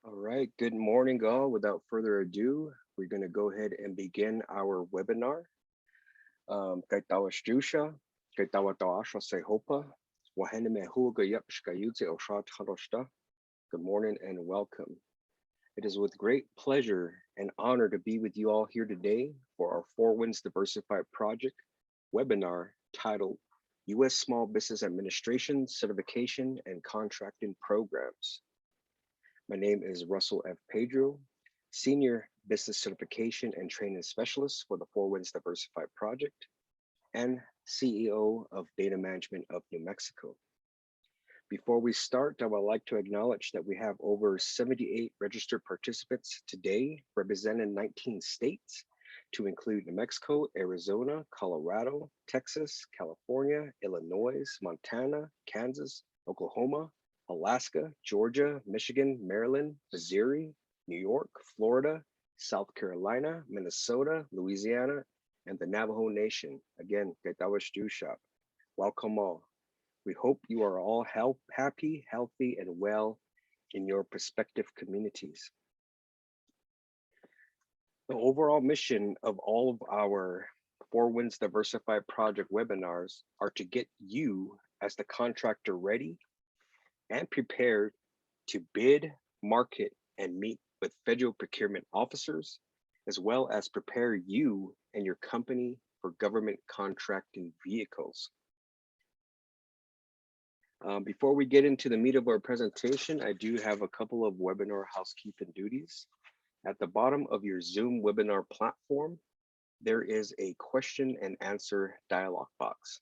All right, good morning, all. Without further ado, we're going to go ahead and begin our webinar. Kay tawa Stusha, kay tawa tawa say hopa, wahene me huga yap shkayute o shat haroshta. Good morning and welcome. It is with great pleasure and honor to be with you all here today for our Four Winds Diversified Project webinar titled U.S. Small Business Administration Certification and Contracting Programs. My name is Russell F. Pedro, Senior Business Certification and Training Specialist for the Four Winds Diversified Project and CEO of Data Management of New Mexico. Before we start, I would like to acknowledge that we have over 78 registered participants today, representing 19 states, to include New Mexico, Arizona, Colorado, Texas, California, Illinois, Montana, Kansas, Oklahoma, Alaska, Georgia, Michigan, Maryland, Missouri, New York, Florida, South Carolina, Minnesota, Louisiana, and the Navajo Nation. Again, welcome all. We hope you are all happy, healthy, and well in your respective communities. The overall mission of all of our Four Winds Diversified Project webinars are to get you as the contractor ready and prepared to bid, market, and meet with federal procurement officers, as well as prepare you and your company for government contracting vehicles. Before we get into the meat of our presentation, I do have a couple of webinar housekeeping duties. At the bottom of your Zoom webinar platform, there is a question and answer dialog box.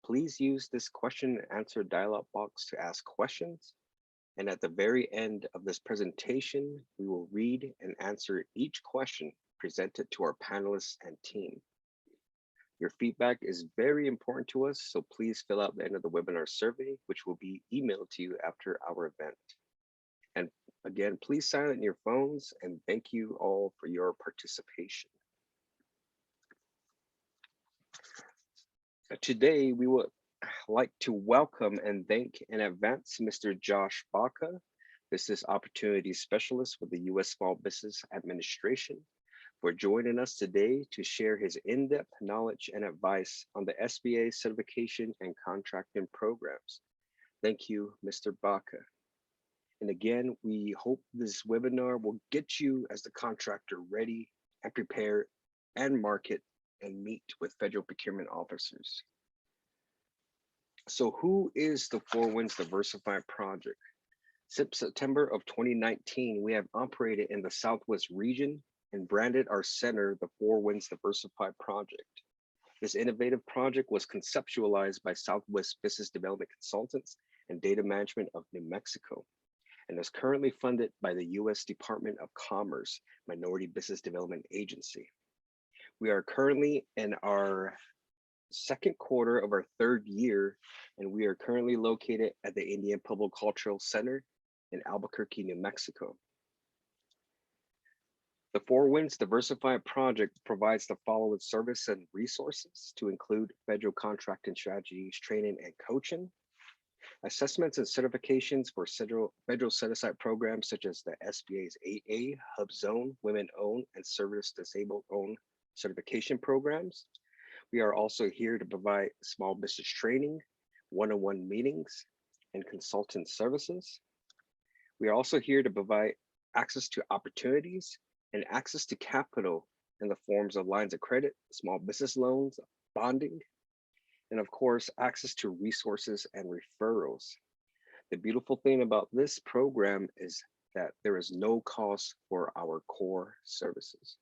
Please use this question and answer dialog box to ask questions. And at the very end of this presentation, we will read and answer each question presented to our panelists and team. Your feedback is very important to us, so please fill out the end of the webinar survey, which will be emailed to you after our event. And again, please silence your phones, and thank you all for your participation. Today, we would like to welcome and thank in advance Mr. Josh Baca, Business Opportunity Specialist with the U.S. Small Business Administration, for joining us today to share his in-depth knowledge and advice on the SBA certification and contracting programs. Thank you, Mr. Baca. And again, we hope this webinar will get you as the contractor ready and prepared and market and meet with federal procurement officers. So who is the Four Winds Diversified Project? Since September of 2019, we have operated in the Southwest region and branded our center the Four Winds Diversified Project. This innovative project was conceptualized by Southwest Business Development Consultants and Data Management of New Mexico, and is currently funded by the U.S. Department of Commerce Minority Business Development Agency. We are currently in our second quarter of our third year, and we are currently located at the Indian Public Cultural Center in Albuquerque, New Mexico. The Four Winds Diversified Project provides the following service and resources to include federal contracting strategies, training and coaching, assessments and certifications for federal set-aside programs such as the SBA's 8A, Hubzone, Women-Owned and Service Disabled-Owned certification programs. We are also here to provide small business training, one-on-one meetings, and consultant services. We are also here to provide access to opportunities and access to capital in the forms of lines of credit, small business loans, bonding, and of course, access to resources and referrals. The beautiful thing about this program is that there is no cost for our core services.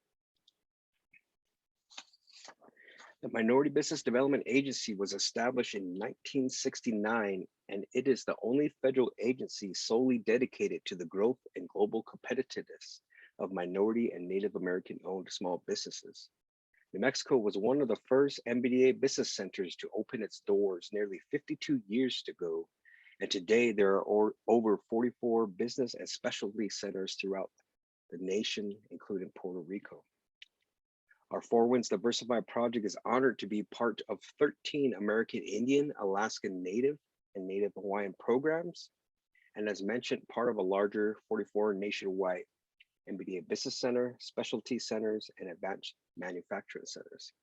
The Minority Business Development Agency was established in 1969, and it is the only federal agency solely dedicated to the growth and global competitiveness of minority and Native American owned small businesses. New Mexico was one of the first MBDA business centers to open its doors nearly 52 years ago, and today there are over 44 business and specialty centers throughout the nation, including Puerto Rico. Our Four Winds Diversified Project is honored to be part of 13 American Indian, Alaskan Native, and Native Hawaiian programs, and as mentioned, part of a larger 44 nationwide MBDA Business Center, Specialty Centers, and Advanced Manufacturing Centers,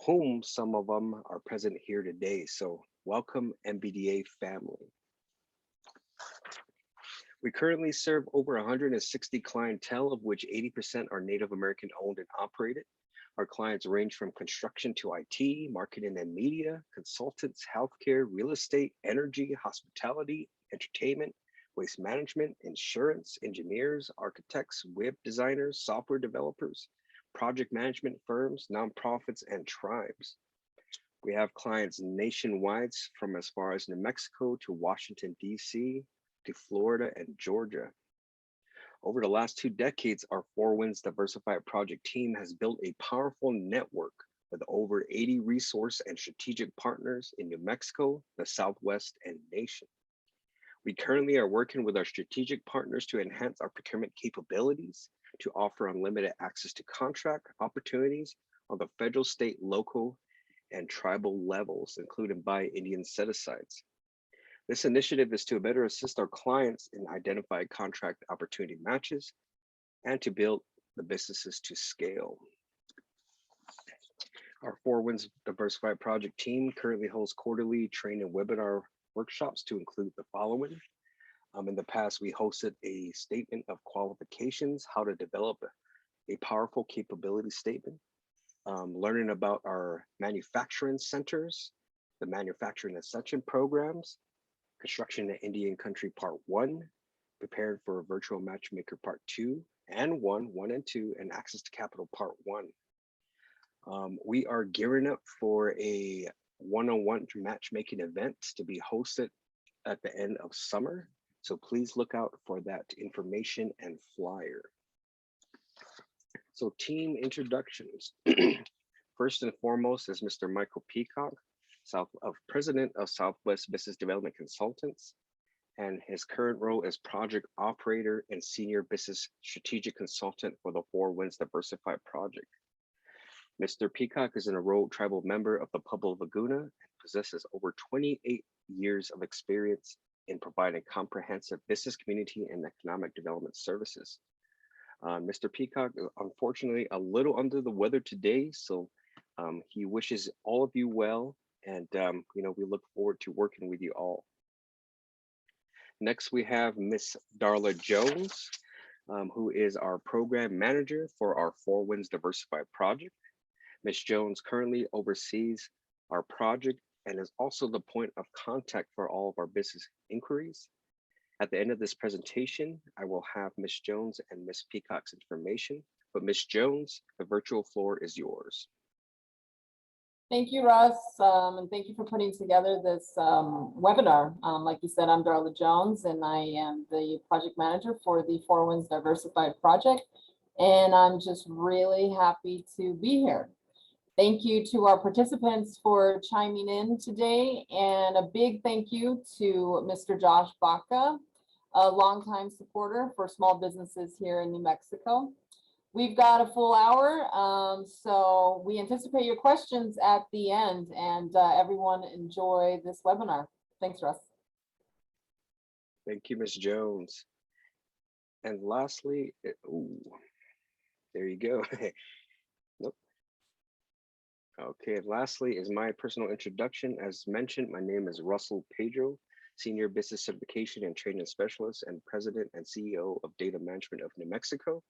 whom some of them are present here today. So welcome, MBDA family. We currently serve over 160 clientele, of which 80% are Native American owned and operated. Our clients range from construction to IT, marketing and media, consultants, healthcare, real estate, energy, hospitality, entertainment, waste management, insurance, engineers, architects, web designers, software developers, project management firms, nonprofits, and tribes. We have clients nationwide from as far as New Mexico to Washington, D.C., to Florida and Georgia. Over the last 2 decades, our Four Winds Diversified project team has built a powerful network with over 80 resource and strategic partners in New Mexico, the Southwest, and nation. We currently are working with our strategic partners to enhance our procurement capabilities, to offer unlimited access to contract opportunities on the federal, state, local, and tribal levels, including by Indian set-asides. This initiative is to better assist our clients in identifying contract opportunity matches and to build the businesses to scale. Our Four Winds Diversified project team currently holds quarterly training webinar workshops to include the following. In the past, we hosted a statement of qualifications, how to develop a powerful capability statement, learning about our manufacturing centers, the manufacturing ascension programs, Construction in Indian Country Part 1, Prepared for a Virtual Matchmaker Part 2 and 1 and 2, and Access to Capital Part 1. We are gearing up for a one-on-one matchmaking event to be hosted at the end of summer. So please look out for that information and flyer. So team introductions. First and foremost is Mr. Michael Peacock, President of Southwest Business Development Consultants, and his current role is Project Operator and Senior Business Strategic Consultant for the Four Winds Diversified Project. Mr. Peacock is an enrolled tribal member of the Pueblo Laguna and possesses over 28 years of experience in providing comprehensive business, community, and economic development services. Mr. Peacock is unfortunately a little under the weather today, so he wishes all of you well. And we look forward to working with you all. Next, we have Miss Darla Jones, who is our program manager for our Four Winds Diversified project. Ms. Jones currently oversees our project and is also the point of contact for all of our business inquiries. At the end of this presentation, I will have Ms. Jones and Ms. Peacock's information, but Ms. Jones, the virtual floor is yours. Thank you, Russ, and thank you for putting together this webinar. Like you said, I'm Darla Jones, and I am the project manager for the Four Winds Diversified project, and I'm just really happy to be here. Thank you to our participants for chiming in today, and a big thank you to Mr. Josh Baca, a longtime supporter for small businesses here in New Mexico. We've got a full hour, so we anticipate your questions at the end, and everyone enjoy this webinar. Thanks, Russ. Thank you, Ms. Jones. And lastly, there you go. Nope. Okay, and lastly is my personal introduction. As mentioned, my name is Russell Pedro, Senior Business Certification and Training Specialist and President and CEO of Data Management of New Mexico.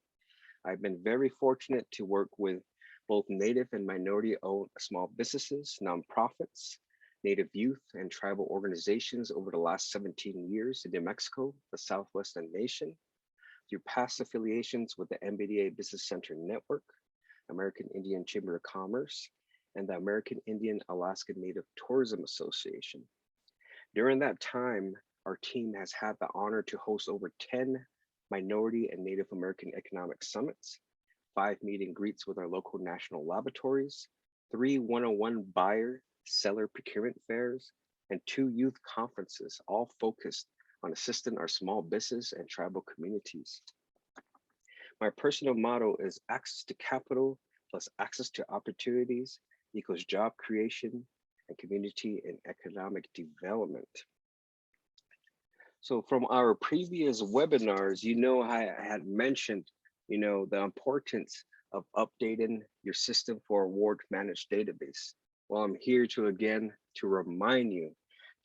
I've been very fortunate to work with both Native and minority-owned small businesses, nonprofits, Native youth, and tribal organizations over the last 17 years in New Mexico, the Southwest, and nation, through past affiliations with the MBDA Business Center Network, American Indian Chamber of Commerce, and the American Indian Alaska Native Tourism Association. During that time, our team has had the honor to host over 10 minority and Native American economic summits, 5 meet and greets with our local national laboratories, 3 one-on-one buyer seller procurement fairs, and 2 youth conferences, all focused on assisting our small business and tribal communities. My personal motto is access to capital plus access to opportunities equals job creation and community and economic development. So from our previous webinars, I had mentioned, the importance of updating your system for award managed database. Well, I'm here to remind you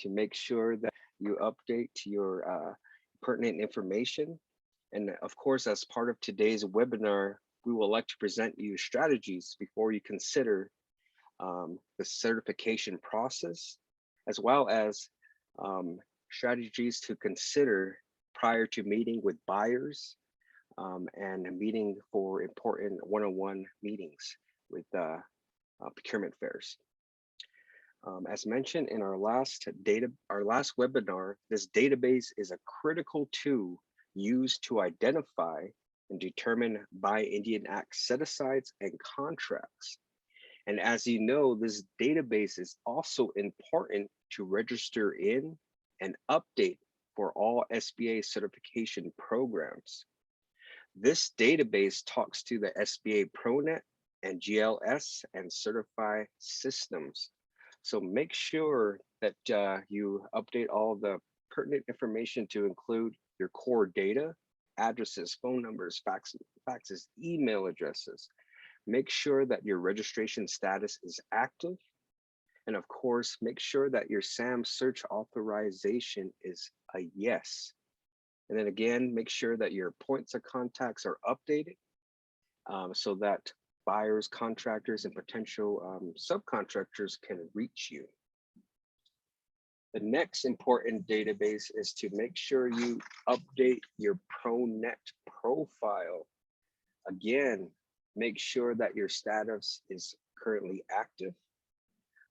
to make sure that you update your pertinent information. And of course, as part of today's webinar, we would like to present you strategies before you consider the certification process, as well as strategies to consider prior to meeting with buyers and a meeting for important one-on-one meetings with procurement fairs. As mentioned in our last webinar, this database is a critical tool used to identify and determine Buy Indian Act set-asides and contracts. And as you know, this database is also important to register in and update for all SBA certification programs. This database talks to the SBA ProNet and GLS and certify systems. So make sure that you update all the pertinent information to include your core data, addresses, phone numbers, faxes, email addresses. Make sure that your registration status is active. And of course, make sure that your SAM search authorization is a yes. And then again, make sure that your points of contacts are updated so that buyers, contractors, and potential subcontractors can reach you. The next important database is to make sure you update your ProNet profile. Again, make sure that your status is currently active.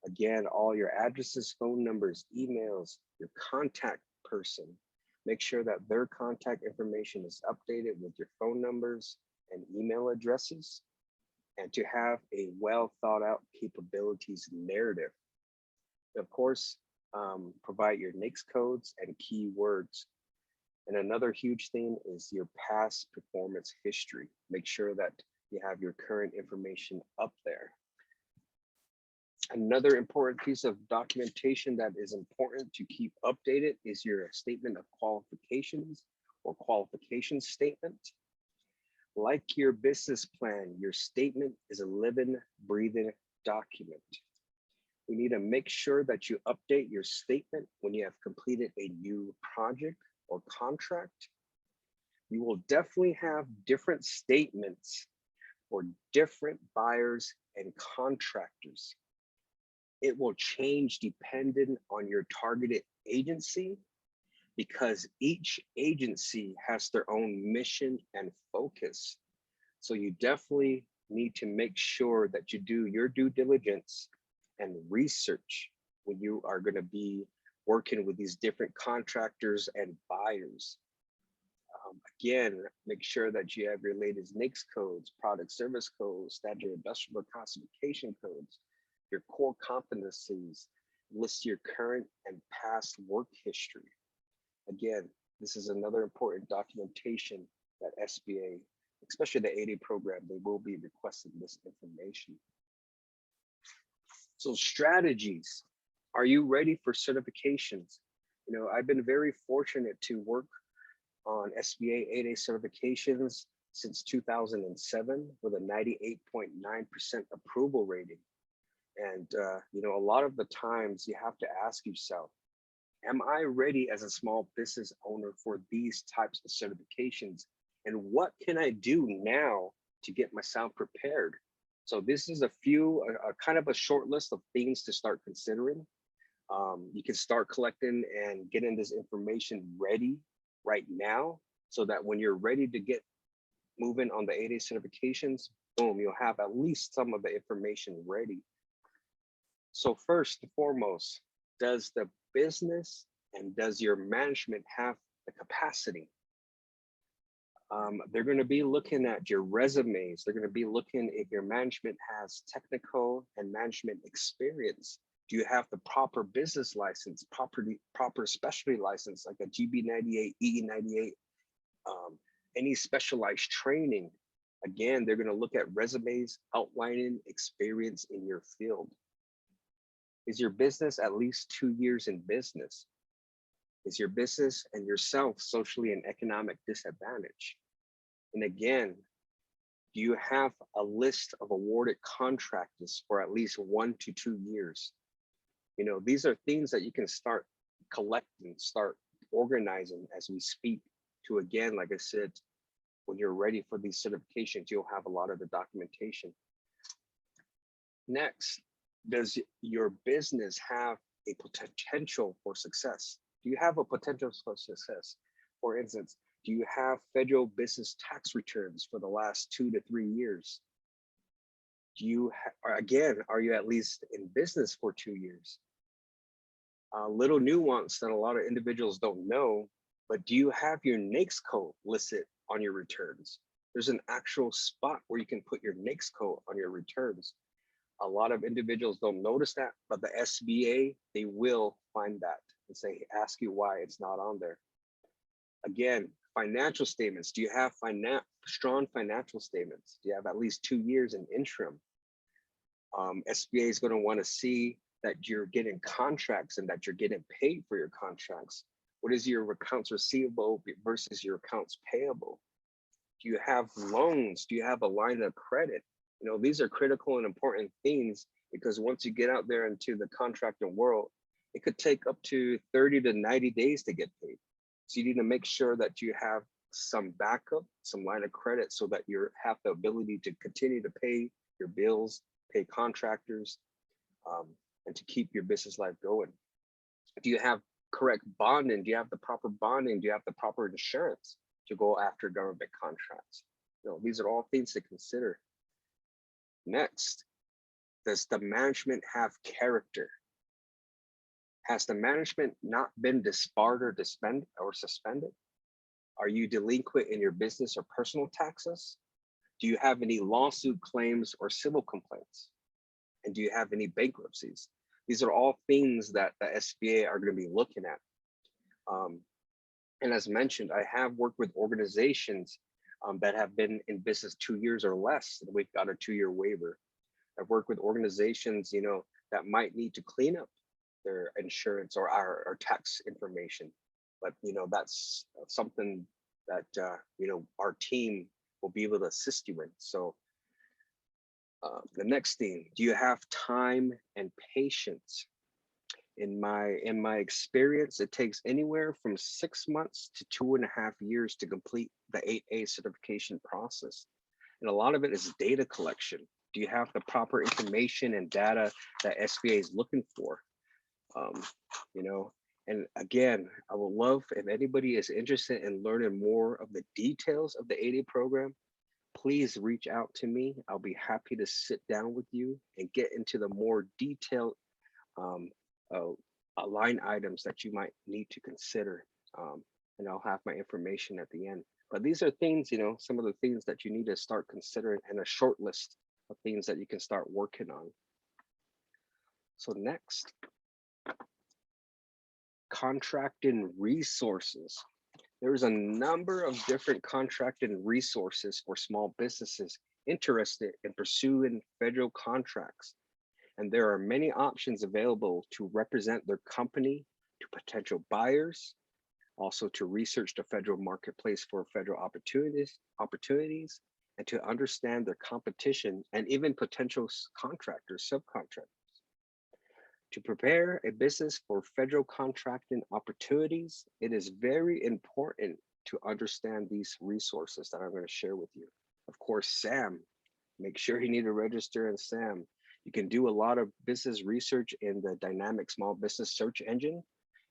Again, all your addresses, phone numbers, emails, your contact person, make sure that their contact information is updated with your phone numbers and email addresses, and to have a well thought out capabilities narrative. Of course, provide your NAICS codes and keywords. And another huge thing is your past performance history. Make sure that you have your current information up there. Another important piece of documentation that is important to keep updated is your statement of qualifications or qualification statement. Like your business plan, your statement is a living, breathing document. We need to make sure that you update your statement when you have completed a new project or contract. You will definitely have different statements for different buyers and contractors. It will change depending on your targeted agency because each agency has their own mission and focus. So you definitely need to make sure that you do your due diligence and research when you are going to be working with these different contractors and buyers. Again, make sure that you have your latest NAICS codes, product service codes, standard industrial classification codes, your core competencies, list your current and past work history. Again, this is another important documentation that SBA, especially the 8A program, they will be requesting this information. So strategies, are you ready for certifications? I've been very fortunate to work on SBA 8A certifications since 2007 with a 98.9% approval rating. And, a lot of the times you have to ask yourself, am I ready as a small business owner for these types of certifications? And what can I do now to get myself prepared? So this is a kind of a short list of things to start considering. You can start collecting and getting this information ready right now so that when you're ready to get moving on the 8A certifications, boom, you'll have at least some of the information ready. So first and foremost, does the business and does your management have the capacity? They're going to be looking at your resumes. They're going to be looking if your management has technical and management experience. Do you have the proper business license, proper specialty license, like a GB98, EE98, any specialized training? Again, they're going to look at resumes outlining experience in your field. Is your business at least 2 years in business? Is your business and yourself socially and economic disadvantage? And again, do you have a list of awarded contractors for at least 1 to 2 years? You know, these are things that you can start collecting, start organizing as we speak to, again, like I said, when you're ready for these certifications, you'll have a lot of the documentation. Next, does your business have a potential for success? Do you have a potential for success? For instance, do you have federal business tax returns for the last 2 to 3 years? Do you, again, are you at least in business for 2 years? A little nuance that a lot of individuals don't know, but do you have your NAICS code listed on your returns? There's an actual spot where you can put your NAICS code on your returns. A lot of individuals don't notice that, but the SBA, they will find that and say, ask you why it's not on there. Again, financial statements. Do you have strong financial statements? Do you have at least 2 years in interim? SBA is going to want to see that you're getting contracts and that you're getting paid for your contracts. What is your accounts receivable versus your accounts payable? Do you have loans? Do you have a line of credit? You know, these are critical and important things, because once you get out there into the contracting world, it could take up to 30 to 90 days to get paid. So you need to make sure that you have some backup, some line of credit, so that you have the ability to continue to pay your bills, pay contractors, and to keep your business life going. Do you have correct bonding? Do you have the proper bonding? Do you have the proper insurance to go after government contracts? You know, these are all things to consider. Next, does the management have character? Has the management not been disbarred or suspended? Are you delinquent in your business or personal taxes? Do you have any lawsuit claims or civil complaints? And do you have any bankruptcies? These are all things that the SBA are going to be looking at. And as mentioned, I have worked with organizations that have been in business 2 years or less, and we've got a 2-year waiver. I've worked with organizations, you know, that might need to clean up their insurance or our tax information. But, you know, that's something that, you know, our team will be able to assist you in. So the next thing, do you have time and patience? In my experience, it takes anywhere from 6 months to 2.5 years to complete the 8A certification process. And a lot of it is data collection. Do you have the proper information and data that SBA is looking for? You know, and again, I would love if anybody is interested in learning more of the details of the 8A program, please reach out to me. I'll be happy to sit down with you and get into the more detailed line items that you might need to consider. And I'll have my information at the end. But these are things, you know, some of the things that you need to start considering, and a short list of things that you can start working on. So next, contracting resources. There's a number of different contracting resources for small businesses interested in pursuing federal contracts. And there are many options available to represent their company to potential buyers, also to research the federal marketplace for federal opportunities, and to understand their competition and even potential contractors, subcontractors. To prepare a business for federal contracting opportunities, it is very important to understand these resources that I'm going to share with you. Of course, SAM, make sure you need to register in SAM. You can do a lot of business research in the dynamic small business search engine.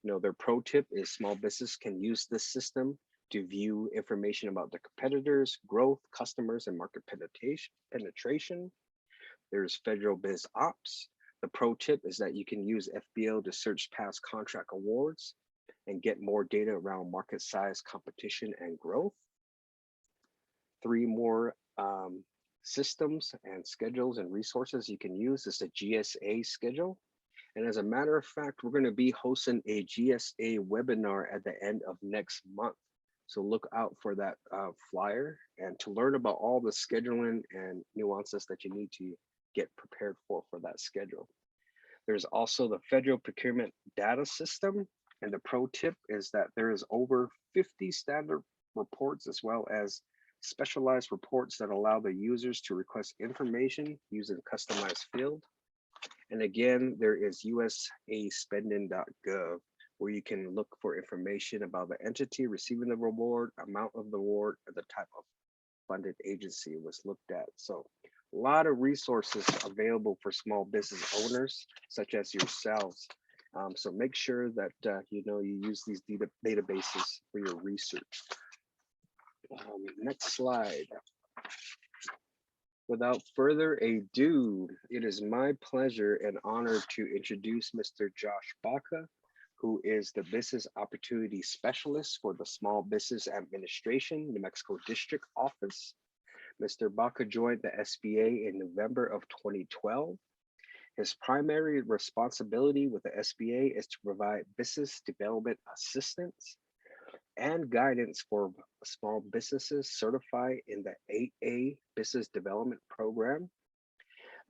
You know, their pro tip is small business can use this system to view information about the competitors, growth, customers, and market penetration. There's Federal Biz Ops. The pro tip is that you can use FBO to search past contract awards and get more data around market size, competition, and growth. 3 more systems and schedules and resources you can use is the GSA schedule. And as a matter of fact, we're going to be hosting a GSA webinar at the end of next month. So look out for that flyer, and to learn about all the scheduling and nuances that you need to get prepared for that schedule. There's also the Federal Procurement Data System, And the pro tip is that there is over 50 standard reports as well as specialized reports that allow the users to request information using customized field. And again, there is usaspending.gov where you can look for information about the entity receiving the reward, amount of the reward, and the type of funded agency was looked at. So a lot of resources available for small business owners, such as yourselves. So make sure that you use these databases for your research. Next slide. Without further ado, it is my pleasure and honor to introduce Mr. Josh Baca, who is the Business Opportunity Specialist for the Small Business Administration, New Mexico District Office. Mr. Baca joined the SBA in November of 2012. His primary responsibility with the SBA is to provide business development assistance and guidance for small businesses certified in the 8A Business Development Program.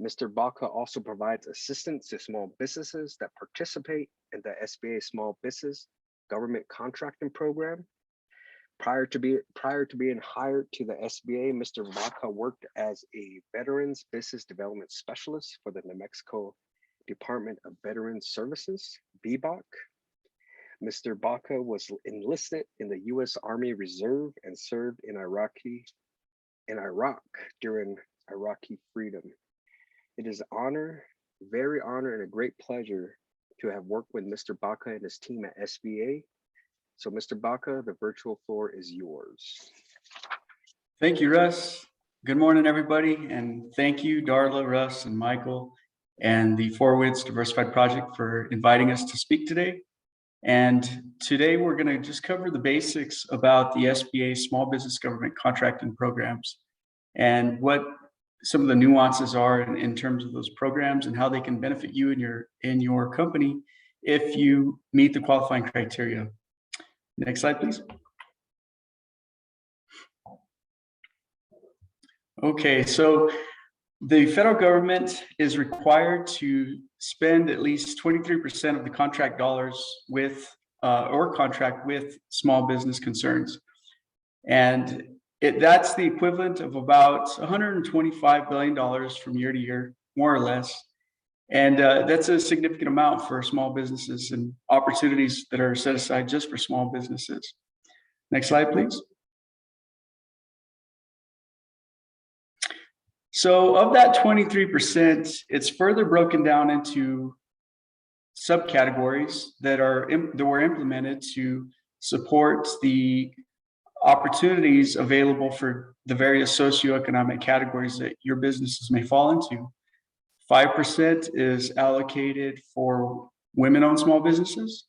Mr. Baca also provides assistance to small businesses that participate in the SBA Small Business Government Contracting Program. Prior to being hired to the SBA, Mr. Baca worked as a Veterans Business Development Specialist for the New Mexico Department of Veterans Services, VBOC. Mr. Baca was enlisted in the U.S. Army Reserve and served in Iraq during Iraqi freedom. It is an honor, very honor, and a great pleasure to have worked with Mr. Baca and his team at SBA. So Mr. Baca, the virtual floor is yours. Thank you, Russ. Good morning, everybody. And thank you, Darla, Russ, and Michael, and the Four Winds Diversified Project for inviting us to speak today. And today we're going to just cover the basics about the SBA Small Business Government Contracting Programs and what some of the nuances are in terms of those programs and how they can benefit you and your company if you meet the qualifying criteria. Next slide, please. Okay, so the federal government is required to spend at least 23% of the contract dollars with or contract with small business concerns. And that's the equivalent of about $125 billion from year to year, more or less. And that's a significant amount for small businesses and opportunities that are set aside just for small businesses. Next slide, please. So of that 23%, it's further broken down into subcategories that were implemented to support the opportunities available for the various socioeconomic categories that your businesses may fall into. 5% is allocated for women-owned small businesses.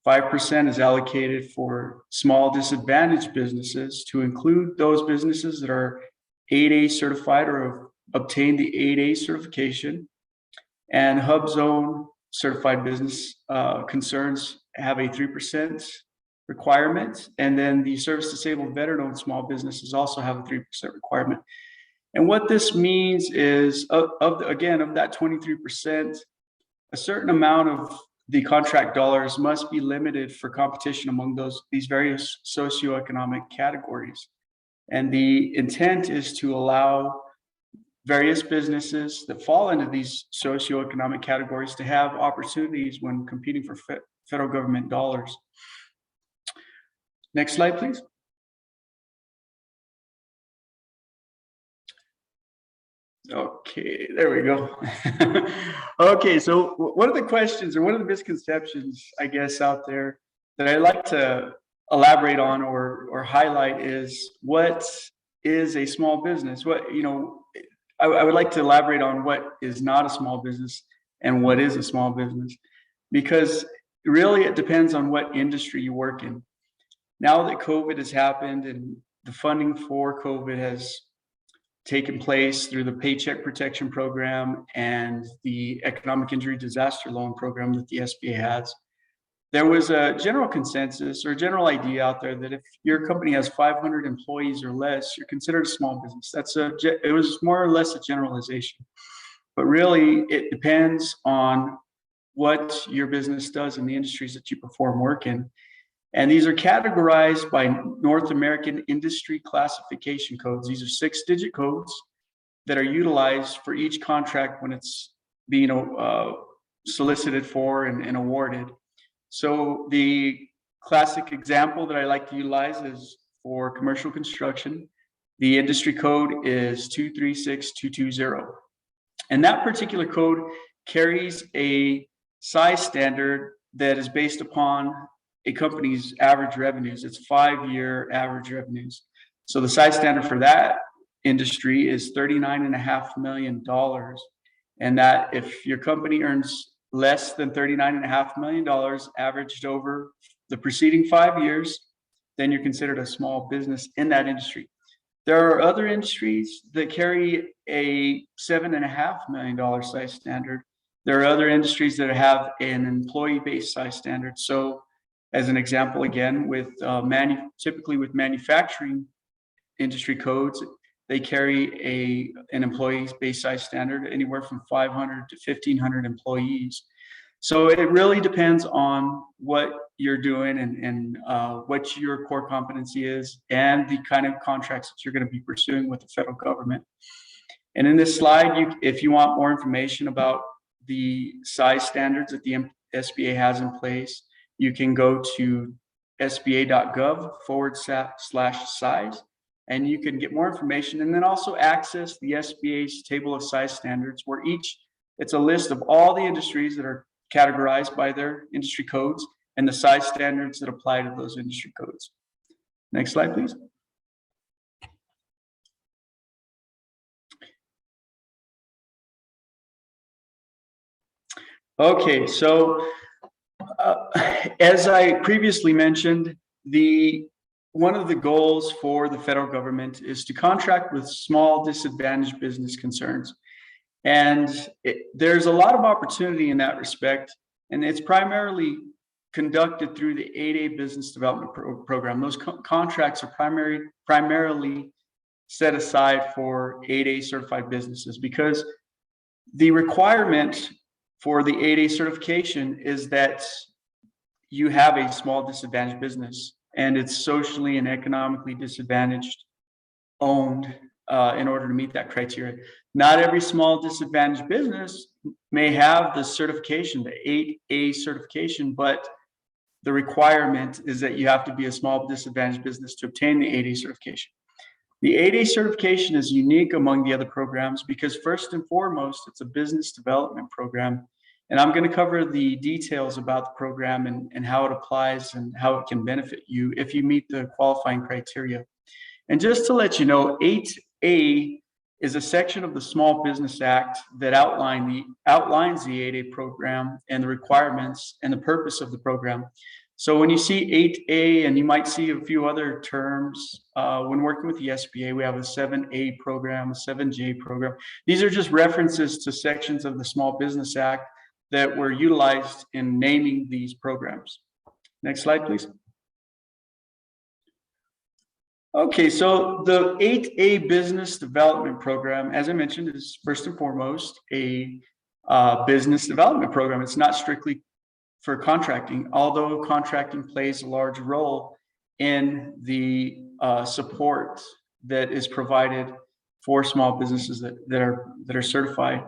5% is allocated for small disadvantaged businesses, to include those businesses that are 8A certified or have obtained the 8A certification. And Hubzone certified business concerns have a 3% requirement. And then the service disabled veteran-owned small businesses also have a 3% requirement. And what this means is, of that 23%, a certain amount of the contract dollars must be limited for competition among these various socioeconomic categories. And the intent is to allow various businesses that fall into these socioeconomic categories to have opportunities when competing for federal government dollars. Next slide, please. Okay, there we go. Okay, so one of the questions or one of the misconceptions, I guess, out there that I'd like to elaborate on or highlight is, what is a small business? I would like to elaborate on what is not a small business and what is a small business, because really it depends on what industry you work in. Now that COVID has happened and the funding for COVID has taken place through the Paycheck Protection Program and the Economic Injury Disaster Loan Program that the SBA has, there was a general consensus or general idea out there that if your company has 500 employees or less, you're considered a small business. It was more or less a generalization, but really it depends on what your business does in the industries that you perform work in. And these are categorized by North American industry classification codes. These are 6-digit codes that are utilized for each contract when it's being solicited for and awarded. So the classic example that I like to utilize is for commercial construction. The industry code is 236220. And that particular code carries a size standard that is based upon a company's average revenues. It's 5-year average revenues. So the size standard for that industry is $39.5 million. And that if your company earns less than $39.5 million averaged over the preceding 5 years, then you're considered a small business in that industry. There are other industries that carry a $7.5 million size standard. There are other industries that have an employee-based size standard. So as an example, again, with typically with manufacturing industry codes, they carry an employee-based size standard anywhere from 500 to 1,500 employees. So it really depends on what you're doing and what your core competency is and the kind of contracts that you're going to be pursuing with the federal government. And in this slide, if you want more information about the size standards that the SBA has in place, you can go to sba.gov/size, and you can get more information and then also access the SBA's table of size standards, where it's a list of all the industries that are categorized by their industry codes and the size standards that apply to those industry codes. Next slide, please. Okay, so as I previously mentioned, one of the goals for the federal government is to contract with small disadvantaged business concerns. And there's a lot of opportunity in that respect, and it's primarily conducted through the 8A Business Development Program. Those contracts are primarily set aside for 8A certified businesses, because the requirement for the 8A certification is that you have a small disadvantaged business and it's socially and economically disadvantaged owned in order to meet that criteria. Not every small disadvantaged business may have the certification, the 8A certification, but the requirement is that you have to be a small disadvantaged business to obtain the 8A certification. The 8A certification is unique among the other programs because first and foremost, it's a business development program. And I'm going to cover the details about the program and how it applies and how it can benefit you if you meet the qualifying criteria. And just to let you know, 8A is a section of the Small Business Act that outlines the 8A program and the requirements and the purpose of the program. So when you see 8A, and you might see a few other terms, when working with the SBA, we have a 7A program, a 7J program. These are just references to sections of the Small Business Act that were utilized in naming these programs. Next slide, please. Okay, so the 8A Business Development Program, as I mentioned, is first and foremost a business development program. It's not strictly for contracting, although contracting plays a large role in the support that is provided for small businesses that are certified.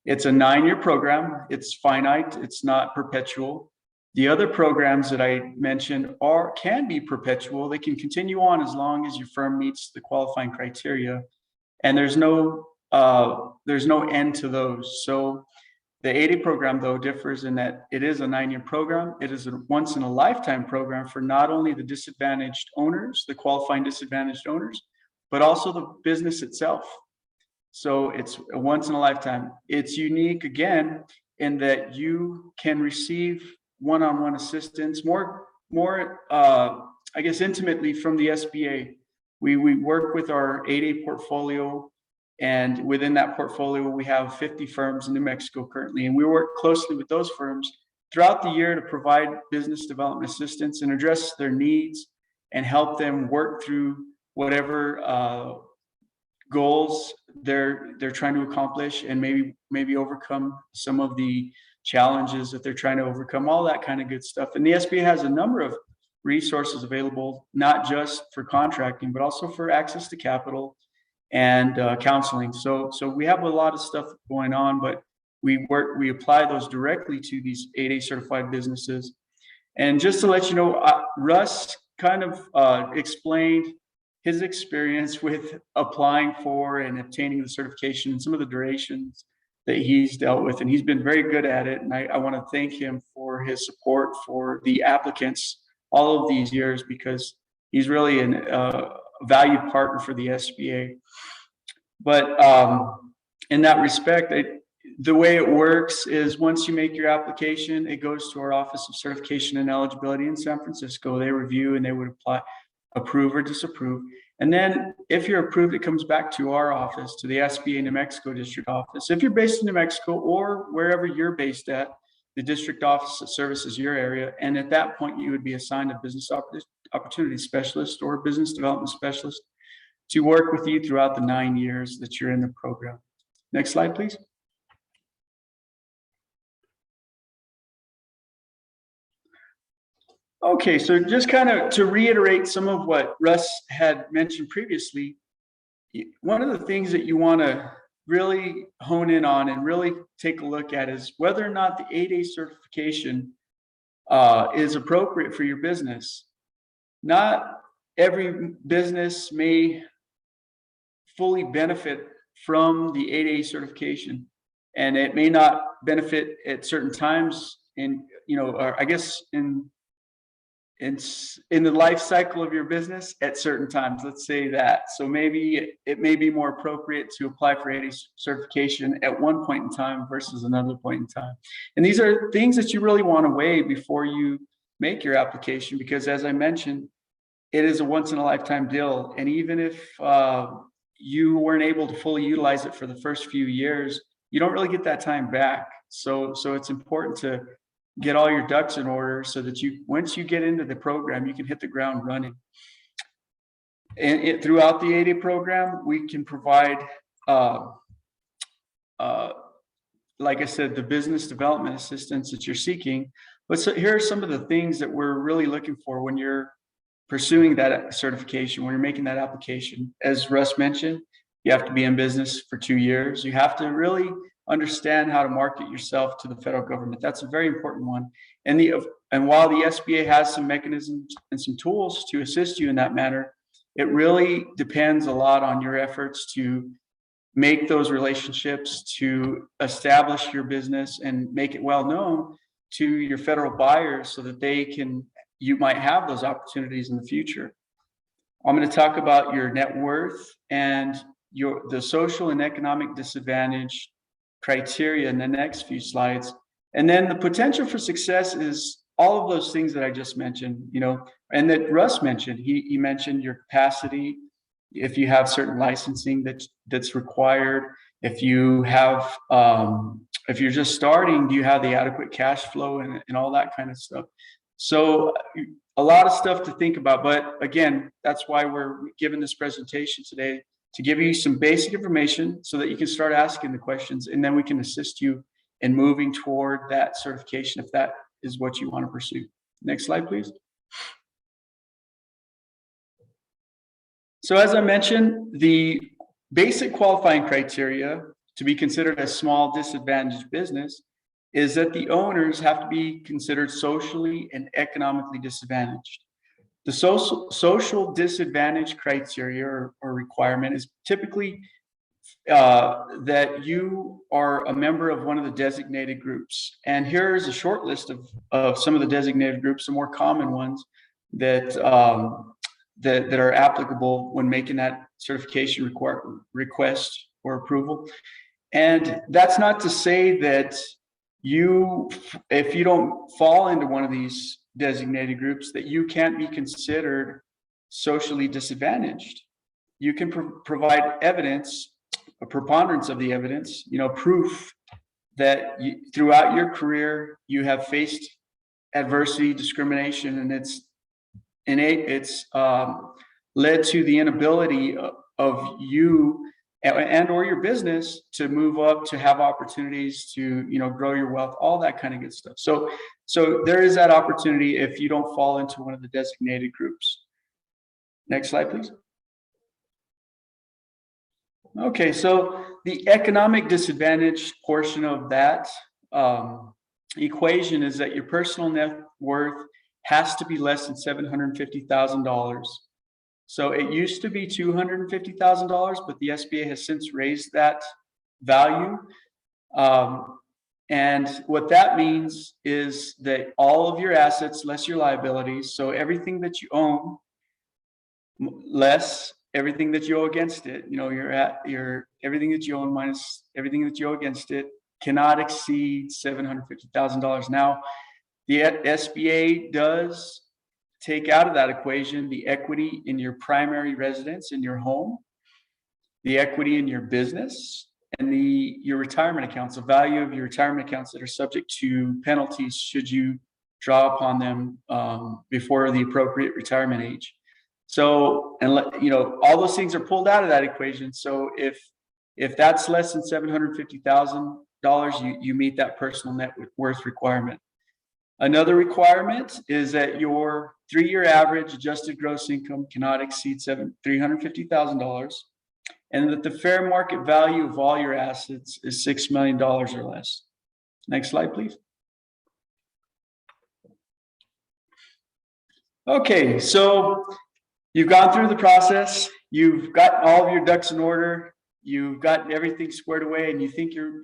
It's a 9-year program. It's finite. It's not perpetual. The other programs that I mentioned can be perpetual. They can continue on as long as your firm meets the qualifying criteria, and there's no end to those. So the 8A program, though, differs in that it is a 9-year program. It is a once-in-a-lifetime program for not only the disadvantaged owners, the qualifying disadvantaged owners, but also the business itself. So it's a once-in-a-lifetime. It's unique, again, in that you can receive one-on-one assistance, more I guess, intimately from the SBA. We work with our 8A portfolio, and within that portfolio, we have 50 firms in New Mexico currently, and we work closely with those firms throughout the year to provide business development assistance and address their needs and help them work through whatever goals they're trying to accomplish, and maybe overcome some of the challenges that they're trying to overcome, all that kind of good stuff. And the SBA has a number of resources available, not just for contracting, but also for access to capital and counseling. So we have a lot of stuff going on, but we apply those directly to these 8A certified businesses. And just to let you know, Russ kind of explained his experience with applying for and obtaining the certification and some of the durations that he's dealt with. And he's been very good at it. And I want to thank him for his support for the applicants all of these years, because he's really a valued partner for the SBA. But in that respect, the way it works is once you make your application, it goes to our Office of Certification and Eligibility in San Francisco. They review and they would approve or disapprove. And then if you're approved, it comes back to our office, to the SBA New Mexico District Office. If you're based in New Mexico or wherever you're based at, the district office that services your area. And at that point, you would be assigned a business opportunity specialist or business development specialist to work with you throughout the 9 years that you're in the program. Next slide, please. Okay, so just kind of to reiterate some of what Russ had mentioned previously, one of the things that you want to really hone in on and really take a look at is whether or not the 8A certification is appropriate for your business. Not every business may fully benefit from the 8A certification, and it may not benefit at certain times in, or I guess in the life cycle of your business at certain times, let's say that. So maybe it may be more appropriate to apply for 8A certification at one point in time versus another point in time. And these are things that you really want to weigh before you make your application, because as I mentioned, it is a once in a lifetime deal. And even if you weren't able to fully utilize it for the first few years, you don't really get that time back. So it's important to get all your ducks in order so that once you get into the program, you can hit the ground running. And throughout the 8A program, we can provide, like I said, the business development assistance that you're seeking. But so here are some of the things that we're really looking for when you're pursuing that certification, when you're making that application. As Russ mentioned, you have to be in business for 2 years. You have to really understand how to market yourself to the federal government. That's a very important one. And while the SBA has some mechanisms and some tools to assist you in that manner, it really depends a lot on your efforts to make those relationships, to establish your business and make it well known to your federal buyers so that you might have those opportunities in the future. I'm going to talk about your net worth and the social and economic disadvantage criteria in the next few slides. And then the potential for success is all of those things that I just mentioned, and that Russ mentioned. He mentioned your capacity, if you have certain licensing that's required, if you have, if you're just starting, do you have the adequate cash flow and all that kind of stuff. So a lot of stuff to think about, but again, that's why we're giving this presentation today, to give you some basic information so that you can start asking the questions, and then we can assist you in moving toward that certification if that is what you want to pursue. Next slide, please. So as I mentioned, the basic qualifying criteria to be considered a small disadvantaged business is that the owners have to be considered socially and economically disadvantaged. The social disadvantage criteria or requirement is typically that you are a member of one of the designated groups. And here is a short list of some of the designated groups, the more common ones that are applicable when making that certification request or approval. And that's not to say that if you don't fall into one of these designated groups, that you can't be considered socially disadvantaged. You can provide evidence, a preponderance of the evidence, proof that throughout your career you have faced adversity, discrimination, and it's led to the inability of you and or your business to move up, to have opportunities to, grow your wealth, all that kind of good stuff. So there is that opportunity if you don't fall into one of the designated groups. Next slide, please. Okay, so the economic disadvantage portion of that equation is that your personal net worth has to be less than $750,000. So it used to be $250,000, but the SBA has since raised that value. And what that means is that all of your assets, less your liabilities, so everything that you own, less everything that you owe against it, everything that you own minus everything that you owe against it, cannot exceed $750,000. Now, the SBA does take out of that equation the equity in your primary residence, in your home, the equity in your business, and your retirement accounts, the value of your retirement accounts that are subject to penalties should you draw upon them before the appropriate retirement age. So, and all those things are pulled out of that equation. So if that's less than $750,000, you meet that personal net worth requirement. Another requirement is that your 3-year average adjusted gross income cannot exceed $350,000, and that the fair market value of all your assets is $6 million or less. Next slide, please. Okay, so you've gone through the process, you've got all of your ducks in order, you've got everything squared away, and you think you're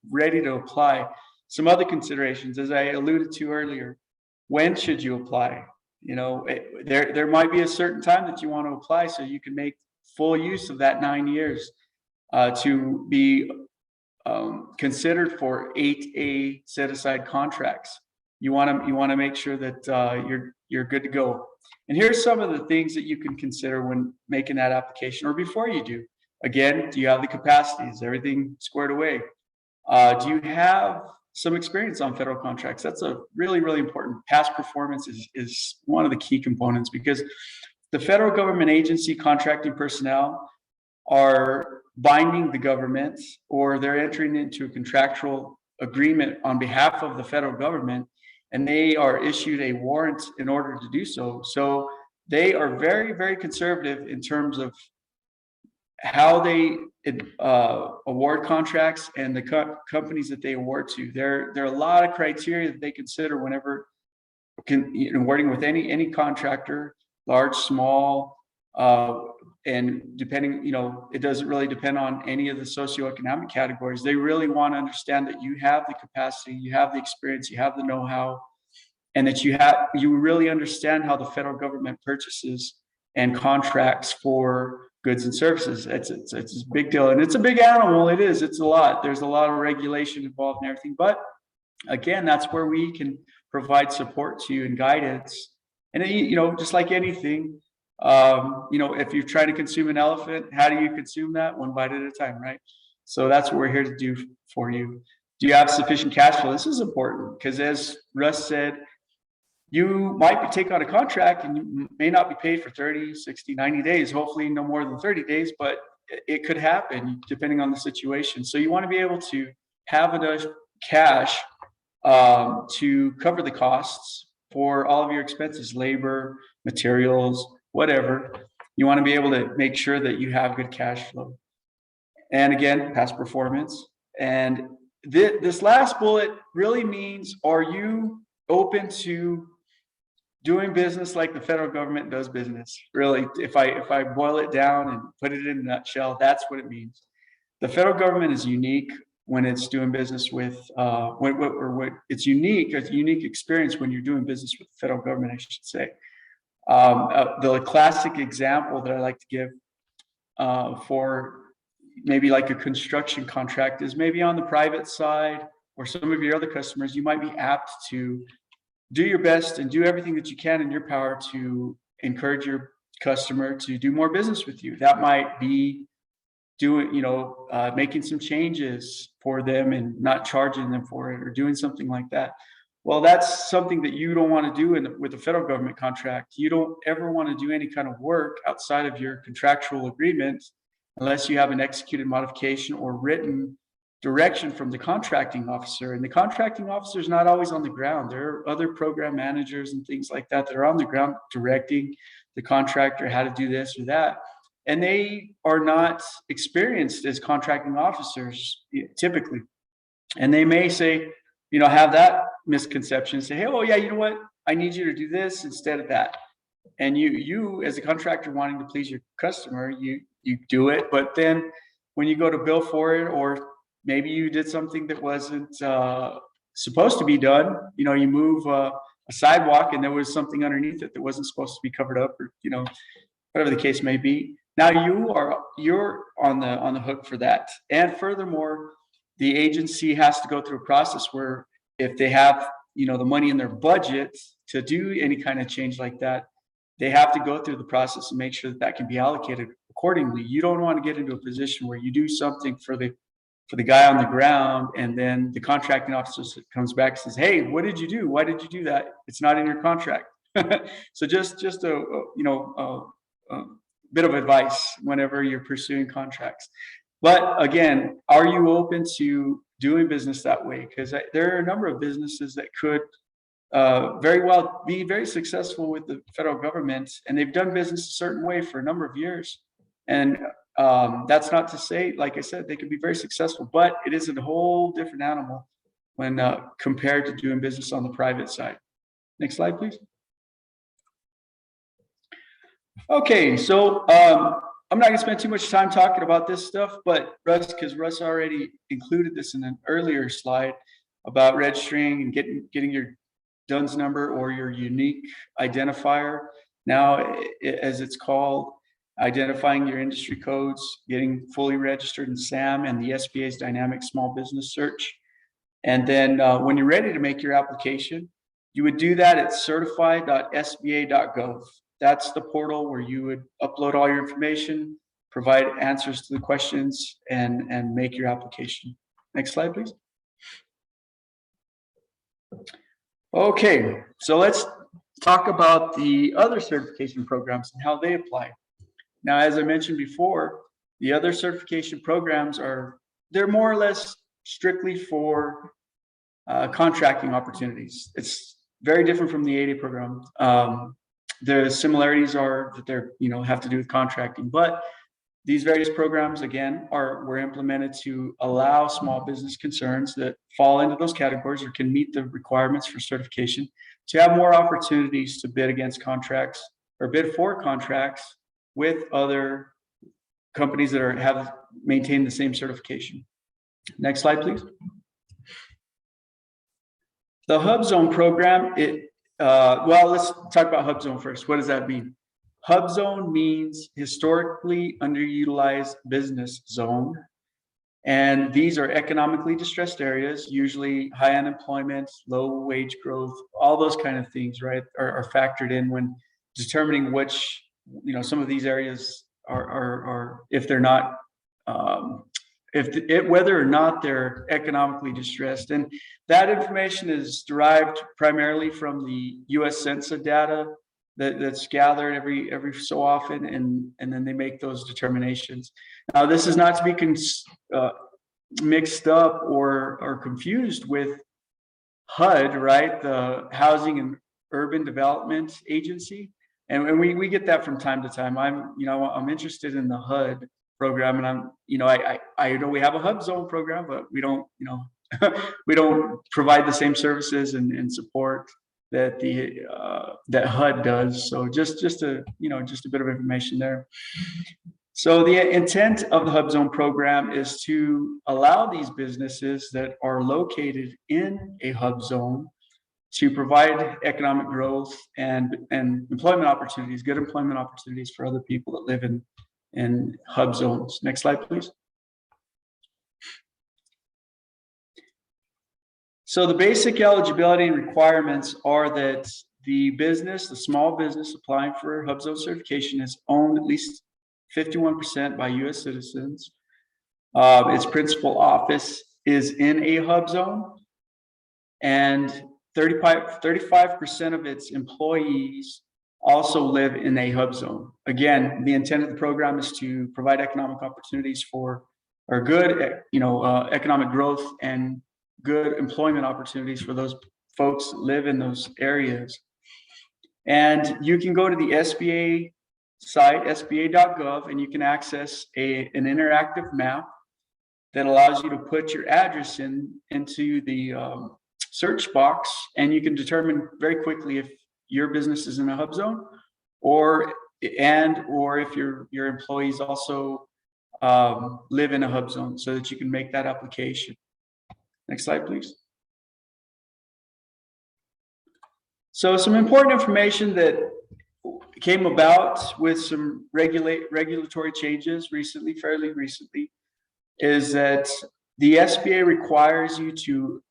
ready to apply. Some other considerations, as I alluded to earlier, when should you apply? There might be a certain time that you want to apply so you can make full use of that 9 years to be considered for 8A set-aside contracts. You want to make sure that you're good to go. And here's some of the things that you can consider when making that application or before you do. Again, do you have the capacity? Is everything squared away? Do you have some experience on federal contracts? That's a really, really important. Past performance is one of the key components, because the federal government agency contracting personnel are binding the government, or they're entering into a contractual agreement on behalf of the federal government, and they are issued a warrant in order to do so. So they are very, very conservative in terms of how they award contracts and the companies that they award to. There are a lot of criteria that they consider whenever awarding with any contractor, large, small, and depending, it doesn't really depend on any of the socioeconomic categories. They really want to understand that you have the capacity, you have the experience, you have the know-how, and that you really understand how the federal government purchases and contracts for goods and services. It's a big deal, and it's a big animal. It is. It's a lot. There's a lot of regulation involved and everything. But again, that's where we can provide support to you and guidance. And just like anything, if you're trying to consume an elephant, how do you consume that? One bite at a time, right? So that's what we're here to do for you. Do you have sufficient cash flow? This is important because, as Russ said, you might take on a contract and you may not be paid for 30, 60, 90 days, hopefully no more than 30 days, but it could happen depending on the situation. So you want to be able to have enough cash to cover the costs for all of your expenses, labor, materials, whatever. You want to be able to make sure that you have good cash flow. And again, past performance. And this last bullet really means, are you open to doing business like the federal government does business? Really, if I boil it down and put it in a nutshell, that's what it means. The federal government is unique when it's doing business with, it's a unique experience when you're doing business with the federal government, I should say. The classic example that I like to give for maybe like a construction contract is maybe on the private side, or some of your other customers, you might be apt to do your best and do everything that you can in your power to encourage your customer to do more business with you. That might be doing, making some changes for them and not charging them for it, or doing something like that. Well, that's something that you don't want to do with a federal government contract. You don't ever want to do any kind of work outside of your contractual agreement unless you have an executed modification or written direction from the contracting officer. And the contracting officer is not always on the ground. There are other program managers and things like that that are on the ground directing the contractor how to do this or that. And they are not experienced as contracting officers typically. And they may say, have that misconception, say, hey, oh yeah, you know what? I need you to do this instead of that. And you as a contractor wanting to please your customer, you do it. But then when you go to bill for it, or maybe you did something that wasn't supposed to be done, you move a sidewalk and there was something underneath it that wasn't supposed to be covered up, or whatever the case may be. Now you're on the hook for that. And furthermore, the agency has to go through a process where if they have the money in their budget to do any kind of change like that, they have to go through the process and make sure that that can be allocated accordingly. You don't want to get into a position where you do something for the guy on the ground, and then the contracting officer comes back and says, hey, what did you do? Why did you do that? It's not in your contract. So just a bit of advice whenever you're pursuing contracts. But again, are you open to doing business that way? Because there are a number of businesses that could very well be very successful with the federal government, and they've done business a certain way for a number of years. And that's not to say, like I said, they could be very successful, but it is a whole different animal when compared to doing business on the private side. Next slide, please. Okay, so I'm not going to spend too much time talking about this stuff, but because Russ already included this in an earlier slide about registering and getting your DUNS number, or your unique identifier. Now, as it's called, identifying your industry codes, getting fully registered in SAM and the SBA's dynamic small business search. And then when you're ready to make your application, you would do that at certified.sba.gov. That's the portal where you would upload all your information, provide answers to the questions, and make your application. Next slide, please. Okay, so let's talk about the other certification programs and how they apply. Now, as I mentioned before, the other certification programs they're more or less strictly for contracting opportunities. It's very different from the 8A program. The similarities are that they're, have to do with contracting, but these various programs, again, were implemented to allow small business concerns that fall into those categories or can meet the requirements for certification to have more opportunities to bid against contracts or bid for contracts with other companies that have maintained the same certification. Next slide, please. The Hubzone program, well, let's talk about Hubzone first. What does that mean? Hubzone means historically underutilized business zone. And these are economically distressed areas, usually high unemployment, low wage growth, all those kind of things, right, are factored in when determining which, some of these areas are if they're not, whether or not they're economically distressed. And that information is derived primarily from the US Census data that's gathered every so often, and then they make those determinations. Now, this is not to be mixed up or confused with HUD, right? The Housing and Urban Development Agency, and we get that from time to time. I'm interested in the HUD program, and I know we have a Hubzone program, but we don't we don't provide the same services and support that that HUD does. So just a bit of information there. So the intent of the Hubzone program is to allow these businesses that are located in a hub zone to provide economic growth and employment opportunities, good employment opportunities for other people that live in hub zones. Next slide, please. So the basic eligibility requirements are that the small business applying for Hubzone certification is owned at least 51% by U.S. citizens. Its principal office is in a hub zone, and 35% of its employees also live in a hub zone. Again, the intent of the program is to provide economic opportunities for, or good, economic growth and good employment opportunities for those folks that live in those areas. And you can go to the SBA site, sba.gov, and you can access an interactive map that allows you to put your address into the search box, and you can determine very quickly if your business is in a hub zone, or if your employees also live in a hub zone, so that you can make that application. Next slide, please. So some important information that came about with some regulatory changes fairly recently, is that the SBA requires you to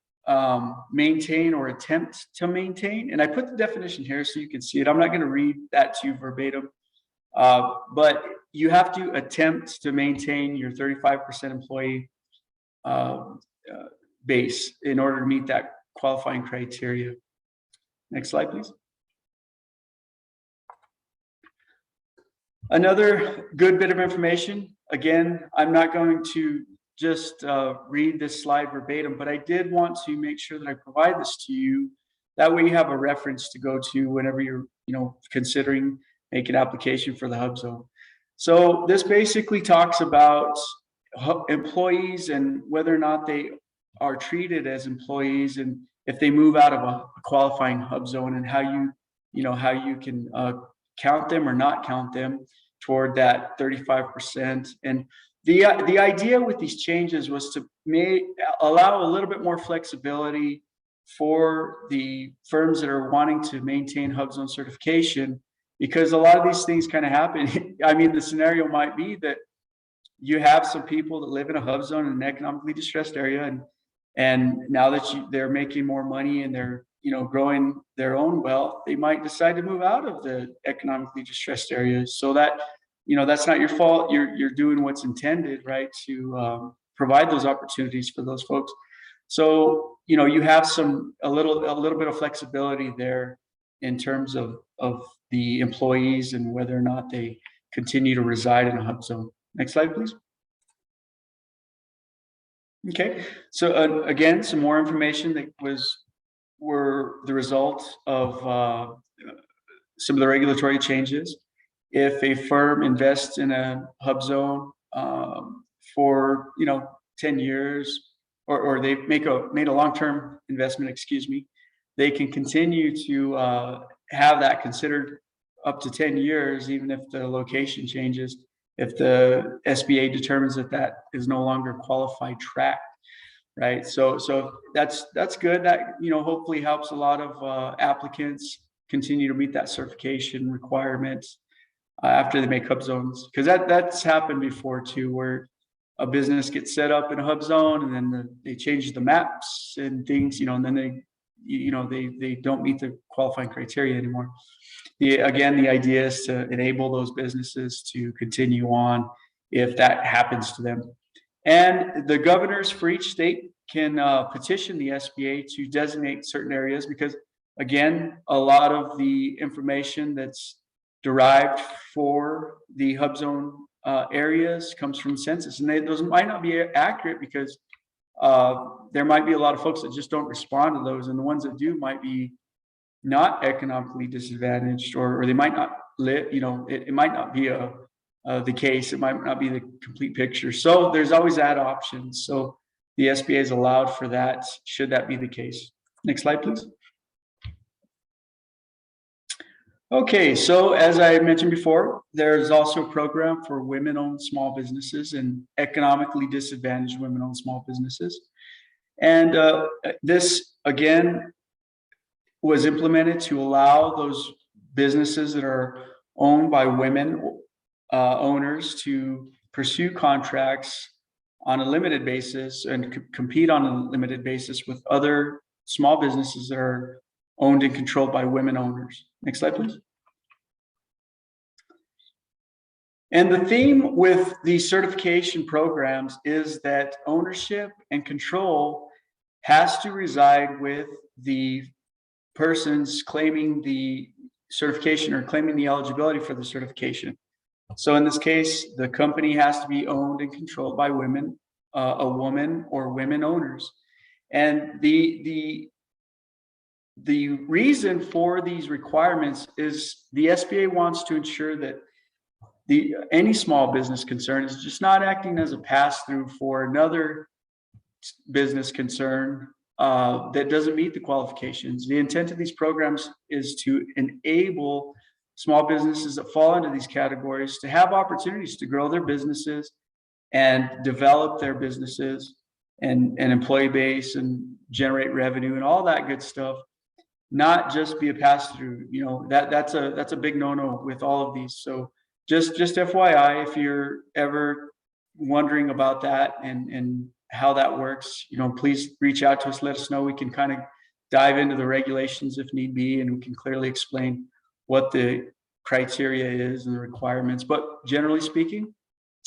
maintain or attempt to maintain, and I put the definition here so you can see it. I'm not going to read that to you verbatim, but you have to attempt to maintain your 35% employee base in order to meet that qualifying criteria. Next slide, please. Another good bit of information. Again, I'm not going to just read this slide verbatim, but I did want to make sure that I provide this to you. That way you have a reference to go to whenever you're considering making an application for the hub zone. So this basically talks about employees and whether or not they are treated as employees, and if they move out of a qualifying hub zone, and how you can count them or not count them toward that 35%. And the idea with these changes was to allow a little bit more flexibility for the firms that are wanting to maintain hub zone certification, because a lot of these things kind of happen. I mean, the scenario might be that you have some people that live in a hub zone in an economically distressed area, and now that they're making more money and they're growing their own wealth, they might decide to move out of the economically distressed areas. So that that's not your fault. You're doing what's intended, right, to provide those opportunities for those folks. So you have a little bit of flexibility there in terms of the employees and whether or not they continue to reside in a hub zone. Next slide, please. Okay, so again, some more information that were the result of some of the regulatory changes. If a firm invests in a hub zone for 10 years, or they made a long-term investment, they can continue to have that considered up to 10 years, even if the location changes, if the SBA determines that is no longer qualified tract, right? So that's good. That hopefully helps a lot of applicants continue to meet that certification requirements after they make hub zones, because that's happened before too, where a business gets set up in a hub zone and then they change the maps and things, and then they don't meet the qualifying criteria anymore. Again, the idea is to enable those businesses to continue on if that happens to them. And the governors for each state can petition the SBA to designate certain areas, because again, a lot of the information that's derived for the hub zone areas comes from census, and those might not be accurate, because there might be a lot of folks that just don't respond to those, and the ones that do might be not economically disadvantaged, or they might not live, it might not be the case. It might not be the complete picture. So there's always that option. So the SBA is allowed for that, should that be the case. Next slide, please. Okay, so as I mentioned before, there's also a program for women-owned small businesses and economically disadvantaged women-owned small businesses. And this, again, was implemented to allow those businesses that are owned by women owners to pursue contracts on a limited basis and compete on a limited basis with other small businesses that are owned and controlled by women owners. Next slide, please. And the theme with these certification programs is that ownership and control has to reside with the persons claiming the certification or claiming the eligibility for the certification. So in this case, the company has to be owned and controlled by women, a woman or women owners. And the reason for these requirements is the SBA wants to ensure that any small business concern is just not acting as a pass-through for another business concern that doesn't meet the qualifications. The intent of these programs is to enable small businesses that fall into these categories to have opportunities to grow their businesses and develop their businesses and employee base and generate revenue and all that good stuff, not just be a pass-through. You know, that's a big no-no with all of these. So just FYI, if you're ever wondering about that and how that works, you know, please reach out to us, let us know. We can kind of dive into the regulations if need be, and we can clearly explain what the criteria is and the requirements. But generally speaking,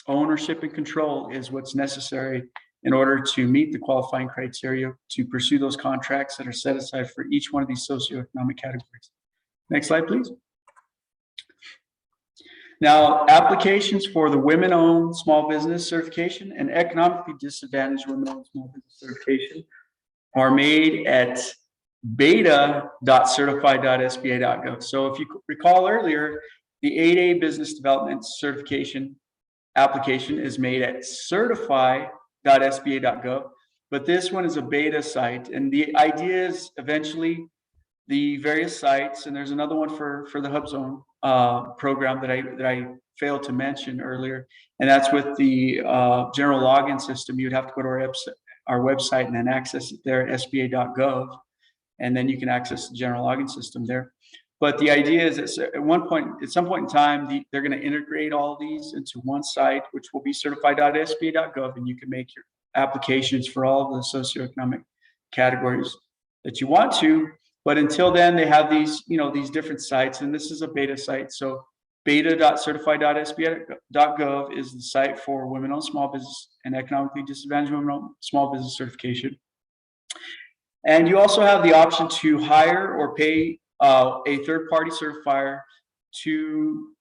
ownership and control is what's necessary in order to meet the qualifying criteria to pursue those contracts that are set aside for each one of these socioeconomic categories. Next slide, please. Now, applications for the women-owned small business certification and economically disadvantaged women-owned small business certification are made at beta.certified.sba.gov. So if you recall earlier, the 8A business development certification application is made at certify.sba.gov, but this one is a beta site. And the idea is eventually the various sites, and there's another one for the Hubzone program that I failed to mention earlier, and that's with the general login system. You'd have to go to our website and then access it there at sba.gov, and then you can access the general login system there. But the idea is that at some point in time, they're going to integrate all these into one site, which will be certified.sba.gov, and you can make your applications for all of the socioeconomic categories that you want to. But until then, they have these, you know, these different sites, and this is a beta site. So beta.certified.sba.gov is the site for women-owned small business and economically disadvantaged women-owned small business certification. And you also have the option to hire or pay a third-party certifier to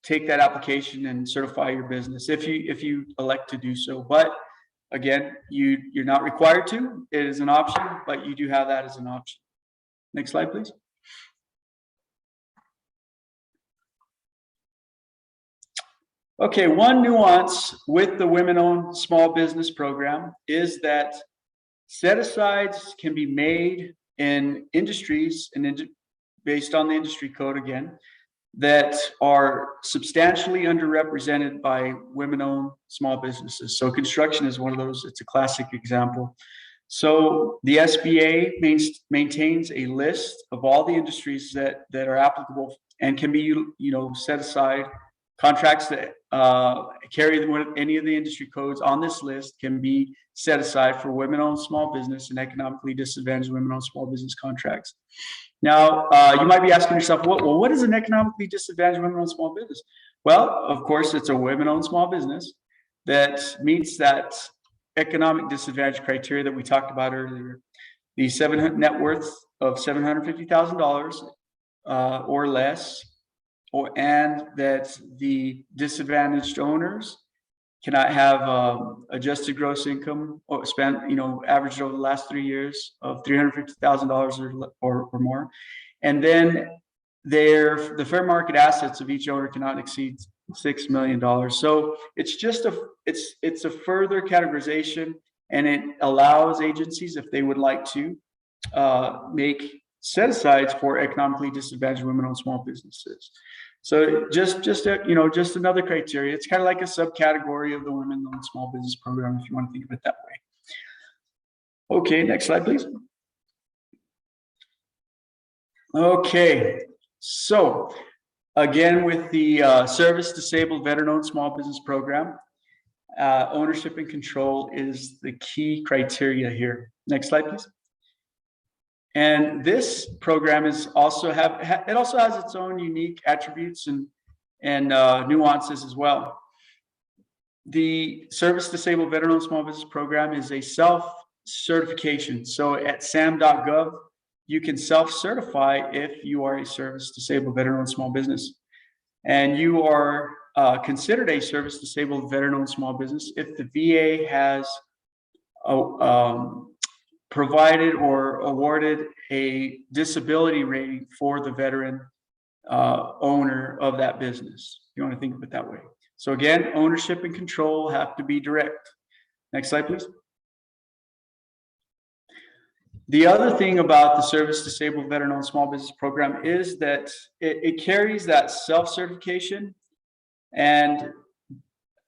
take that application and certify your business if you elect to do so. But again, you're not required to. It is an option, but you do have that as an option. Next slide, please. Okay, one nuance with the women-owned small business program is that set-asides can be made in industries and based on the industry code again, that are substantially underrepresented by women-owned small businesses. So construction is one of those. It's a classic example. So the SBA maintains a list of all the industries that are applicable and can be, you know, set aside. Contracts that carry any of the industry codes on this list can be set aside for women-owned small business and economically disadvantaged women-owned small business contracts. Now, you might be asking yourself, well, what is an economically disadvantaged women-owned small business? Well, of course, it's a women-owned small business that meets that economic disadvantage criteria that we talked about earlier. The net worth of $750,000 or less, and that the disadvantaged owners cannot have adjusted gross income or spent, you know, averaged over the last 3 years of $350,000 or more. And then the fair market assets of each owner cannot exceed $6 million. So it's just it's a further categorization, and it allows agencies, if they would like to, make set-asides for economically disadvantaged women-owned small businesses. So just another criteria. It's kind of like a subcategory of the women-owned small business program, if you want to think of it that way. Okay, next slide, please. Okay, so again, with the service-disabled veteran-owned small business program, ownership and control is the key criteria here. Next slide, please. And this program is also has its own unique attributes and nuances as well. The Service Disabled Veteran-Owned Small Business Program is a self-certification. So at sam.gov, you can self-certify if you are a service-disabled veteran-owned small business. And you are considered a service-disabled veteran-owned small business if the VA has provided or awarded a disability rating for the veteran owner of that business. If you want to think of it that way. So again, ownership and control have to be direct. Next slide, please. The other thing about the Service Disabled Veteran-Owned Small Business Program is that it carries that self-certification, and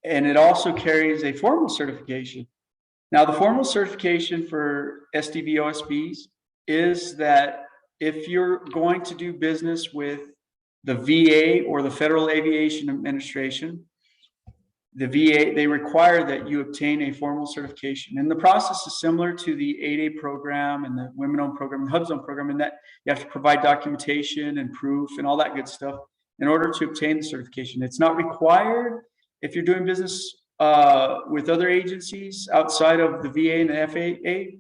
it also carries a formal certification. Now, the formal certification for SDV OSBs is that if you're going to do business with the VA or the Federal Aviation Administration, the VA, they require that you obtain a formal certification. And the process is similar to the 8A program and the Women-Owned program, the Hubzone program, in that you have to provide documentation and proof and all that good stuff in order to obtain the certification. It's not required if you're doing business with other agencies outside of the VA and the FAA.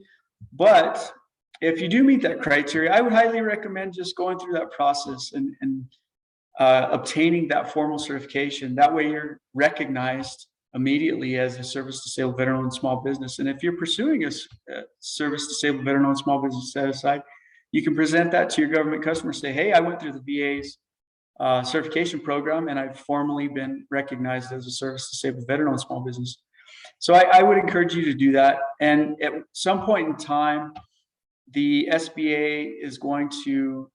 But if you do meet that criteria, I would highly recommend just going through that process and obtaining that formal certification. That way you're recognized immediately as a service-disabled veteran-owned small business. And if you're pursuing a service-disabled veteran-owned small business set-aside, you can present that to your government customers. Say, hey, I went through the VA's certification program and I've formally been recognized as a service-disabled veteran-owned small business. So I would encourage you to do that. And at some point in time, the SBA is going to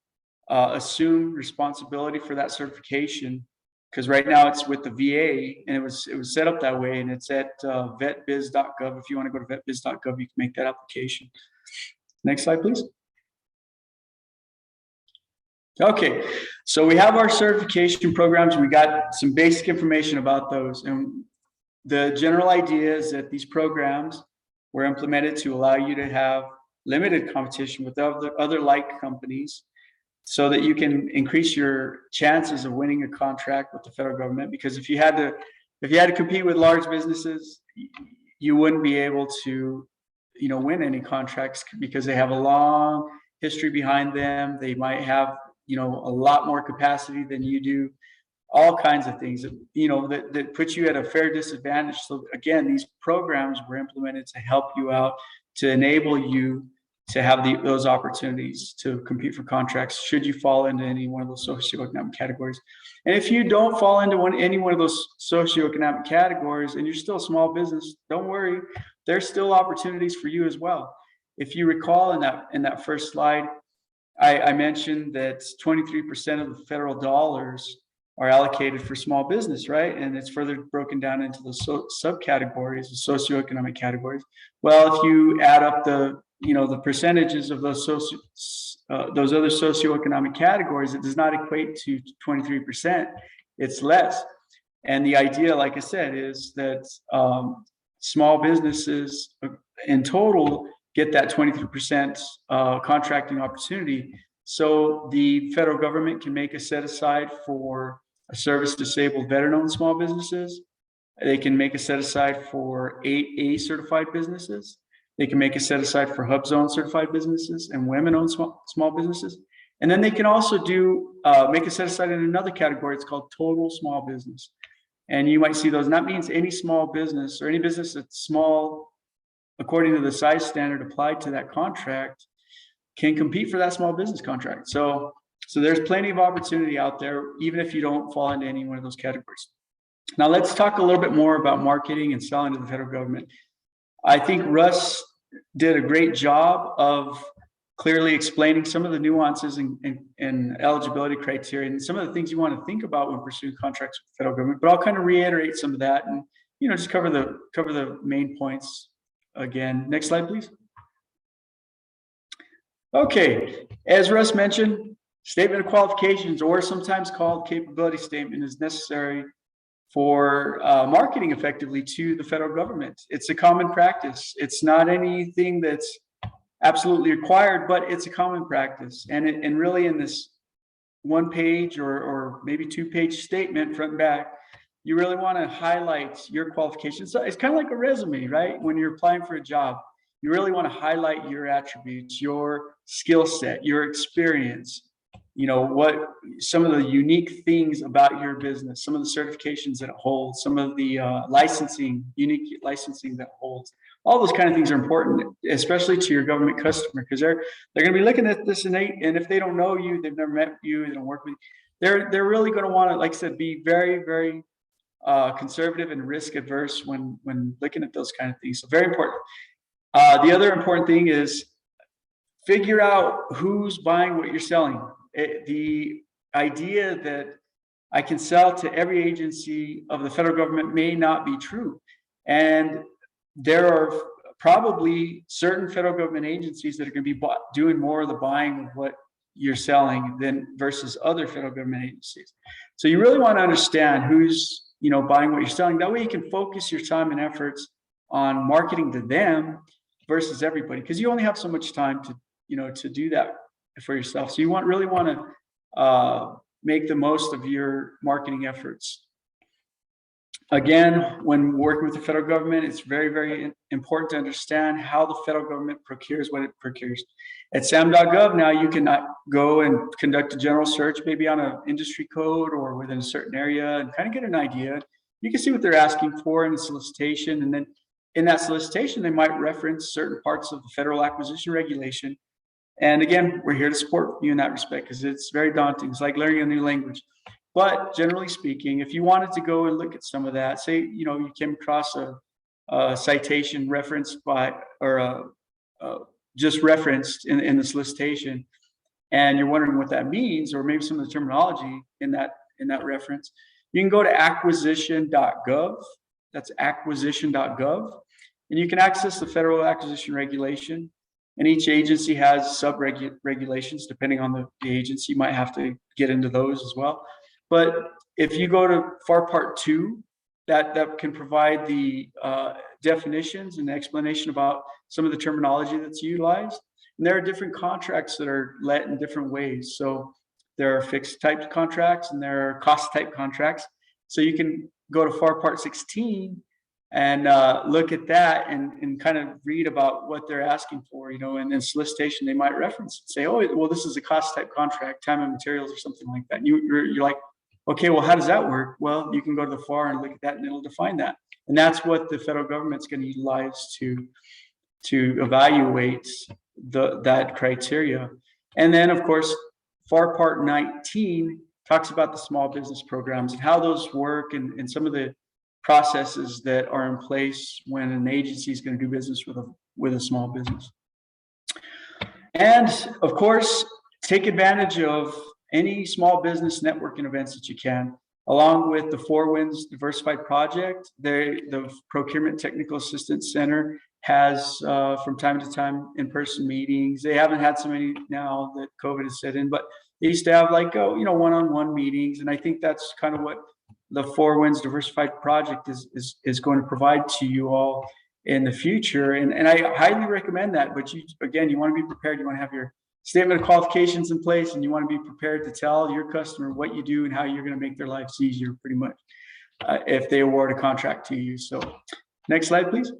assume responsibility for that certification, because right now it's with the VA, and it was set up that way, and it's at vetbiz.gov. If you want to go to vetbiz.gov, you can make that application. Next slide, please. Okay, so we have our certification programs. We got some basic information about those, and the general idea is that these programs were implemented to allow you to have limited competition with other like companies, so that you can increase your chances of winning a contract with the federal government. Because if you had to compete with large businesses, you wouldn't be able to, win any contracts, because they have a long history behind them. They might have, a lot more capacity than you do. All kinds of things that put you at a fair disadvantage. So again, these programs were implemented to help you out, to enable you to have those opportunities to compete for contracts should you fall into any one of those socioeconomic categories. And if you don't fall into any one of those socioeconomic categories and you're still a small business, don't worry, there's still opportunities for you as well. If you recall in that first slide, I mentioned that 23% of the federal dollars are allocated for small business, right? And it's further broken down into the subcategories, the socioeconomic categories. Well, if you add up the percentages of those other socioeconomic categories, it does not equate to 23%. It's less. And the idea, like I said, is that small businesses in total get that 23% contracting opportunity. So the federal government can make a set aside for a service-disabled veteran-owned small businesses. They can make a set aside for 8A certified businesses. They can make a set aside for Hubzone certified businesses and women-owned small businesses. And then they can also make a set aside in another category. It's called total small business. And you might see those. And that means any small business or any business that's small, according to the size standard applied to that contract, can compete for that small business contract. So there's plenty of opportunity out there, even if you don't fall into any one of those categories. Now let's talk a little bit more about marketing and selling to the federal government. I think Russ did a great job of clearly explaining some of the nuances and eligibility criteria and some of the things you want to think about when pursuing contracts with the federal government. But I'll kind of reiterate some of that and just cover the main points again. Next slide, please. Okay, as Russ mentioned, statement of qualifications, or sometimes called capability statement, is necessary for marketing effectively to the federal government. It's a common practice. It's not anything that's absolutely required, but it's a common practice. And really in this one page or maybe 2-page statement front and back, you really want to highlight your qualifications. So it's kind of like a resume, right? When you're applying for a job, You really want to highlight your attributes, your skill set, your experience, what some of the unique things about your business, some of the certifications that it holds, some of the unique licensing that it holds. All those kind of things are important, especially to your government customer, because they're going to be looking at this, and if they don't know you, they've never met you, they don't work with you, they're really going to want to, like I said, be very, very conservative and risk adverse when looking at those kind of things. So very important. The other important thing is figure out who's buying what you're selling. The idea that I can sell to every agency of the federal government may not be true. And there are probably certain federal government agencies that are going to be doing more of the buying of what you're selling than versus other federal government agencies. So you really want to understand who's buying what you're selling. That way you can focus your time and efforts on marketing to them versus everybody, because you only have so much time to do that for yourself. So you really want to make the most of your marketing efforts. Again, when working with the federal government, it's very, very important to understand how the federal government procures what it procures. At sam.gov now, you can go and conduct a general search, maybe on an industry code or within a certain area, and kind of get an idea. You can see what they're asking for in the solicitation, and then in that solicitation, they might reference certain parts of the federal acquisition regulation. And again, we're here to support you in that respect, because it's very daunting. It's like learning a new language. But generally speaking, if you wanted to go and look at some of that, say, you came across a citation referenced by, or just referenced in the solicitation, and you're wondering what that means, or maybe some of the terminology in that reference, you can go to acquisition.gov. That's acquisition.gov. And you can access the federal acquisition regulation. And each agency has sub-regulations, depending on the agency. You might have to get into those as well. But if you go to FAR Part 2, that can provide the definitions and explanation about some of the terminology that's utilized. And there are different contracts that are let in different ways. So there are fixed type contracts and there are cost type contracts. So you can go to FAR Part 16 and look at that and kind of read about what they're asking for, and in solicitation, they might reference and say, oh, well, this is a cost type contract, time and materials or something like that. And you're like, okay, well, how does that work? Well, you can go to the FAR and look at that and it'll define that. And that's what the federal government's going to utilize to evaluate that criteria. And then, of course, FAR Part 19 talks about the small business programs and how those work and some of the processes that are in place when an agency is going to do business with a small business. And of course, take advantage of any small business networking events that you can, along with the Four Winds Diversified project. The Procurement Technical Assistance Center has from time to time in-person meetings. They haven't had so many now that COVID has set in, but they used to have one-on-one meetings. And I think that's kind of what the Four Winds Diversified project is going to provide to you all in the future. And I highly recommend that. But you want to be prepared. You want to have your statement of qualifications in place, and you want to be prepared to tell your customer what you do and how you're going to make their lives easier, pretty much, if they award a contract to you. So next slide, please.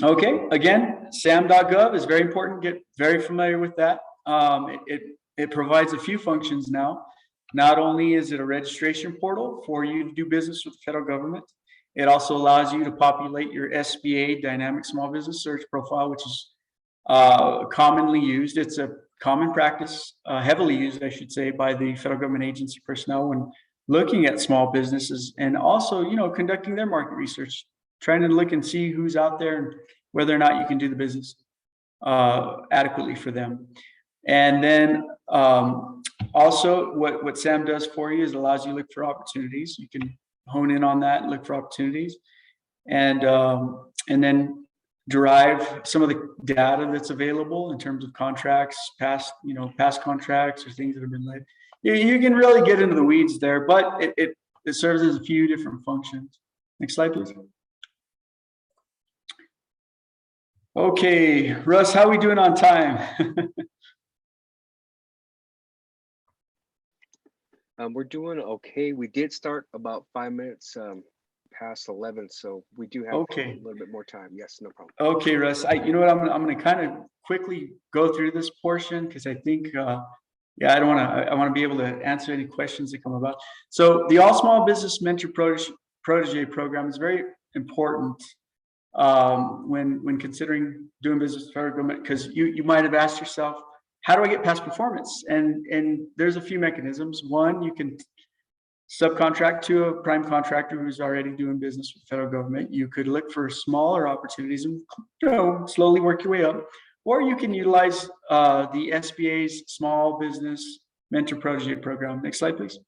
Okay, again, sam.gov is very important. Get very familiar with that. It provides a few functions now. Not only is it a registration portal for you to do business with the federal government, it also allows you to populate your SBA dynamic small business search profile, which is commonly used. It's a common practice, heavily used, I should say, by the federal government agency personnel when looking at small businesses, and also, conducting their market research, trying to look and see who's out there and whether or not you can do the business adequately for them. And then also what SAM does for you is it allows you to look for opportunities. You can hone in on that and look for opportunities, and then derive some of the data that's available in terms of contracts, past contracts or things that have been laid. You can really get into the weeds there, but it serves as a few different functions. Next slide, please. Okay, Russ, how are we doing on time? We're doing okay. We did start about 5 minutes past 11, so we do have Okay. a little bit more time. Yes, no problem. Okay, Russ, you know what, I'm gonna kind of quickly go through this portion because I think, yeah, I want to be able to answer any questions that come about. So the All Small Business Mentor Protege program is very important when considering doing business with federal government, because you might have asked yourself, how do I get past performance? And there's a few mechanisms. One, you can subcontract to a prime contractor who's already doing business with the federal government. You could look for smaller opportunities and slowly work your way up, or you can utilize the SBA's Small Business Mentor Protege program. Next slide, please.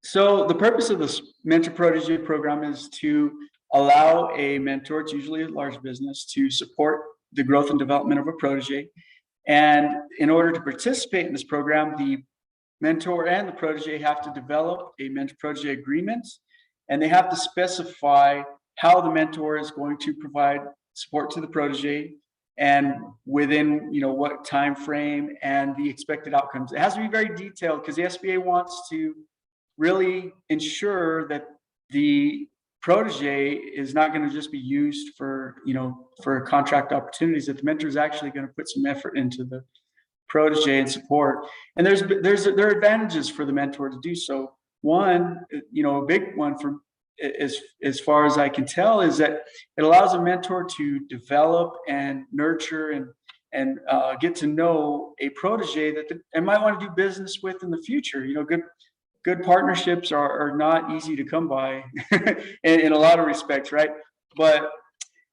So the purpose of this Mentor Protege program is to allow a mentor, it's usually a large business, to support the growth and development of a protege. And in order to participate in this program, the mentor and the protege have to develop a mentor-protege agreement, and they have to specify how the mentor is going to provide support to the protege and within what time frame and the expected outcomes. It has to be very detailed because the SBA wants to really ensure that the protege is not going to just be used for contract opportunities, that the mentor is actually going to put some effort into the protege and support. And there are advantages for the mentor to do so. One, a big one for as far as I can tell is that it allows a mentor to develop and nurture and get to know a protege that they might want to do business with in the future. Good partnerships are not easy to come by in a lot of respects, right? But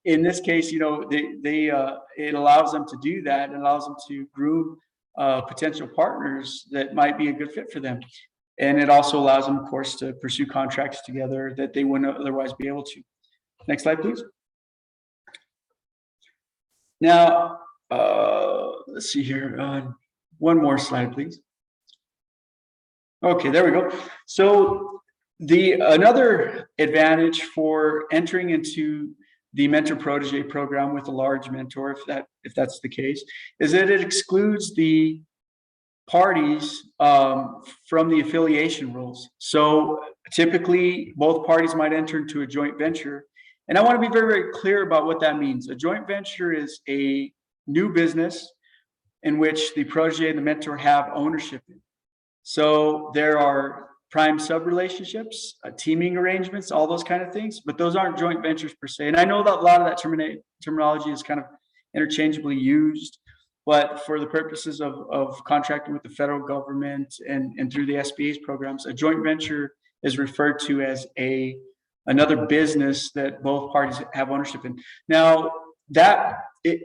in this case, it allows them to do that. It allows them to groom potential partners that might be a good fit for them. And it also allows them, of course, to pursue contracts together that they wouldn't otherwise be able to. Next slide, please. Now, let's see here. One more slide, please. Okay, there we go. So another advantage for entering into the mentor protege program with a large mentor, if that's the case, is that it excludes the parties from the affiliation rules. So typically, both parties might enter into a joint venture, and I want to be very, very clear about what that means. A joint venture is a new business in which the protege and the mentor have ownership in. So there are prime sub relationships, teaming arrangements, all those kind of things, but those aren't joint ventures per se. And I know that a lot of that terminology is kind of interchangeably used, but for the purposes of contracting with the federal government and through the SBA's programs, a joint venture is referred to as another business that both parties have ownership in. Now,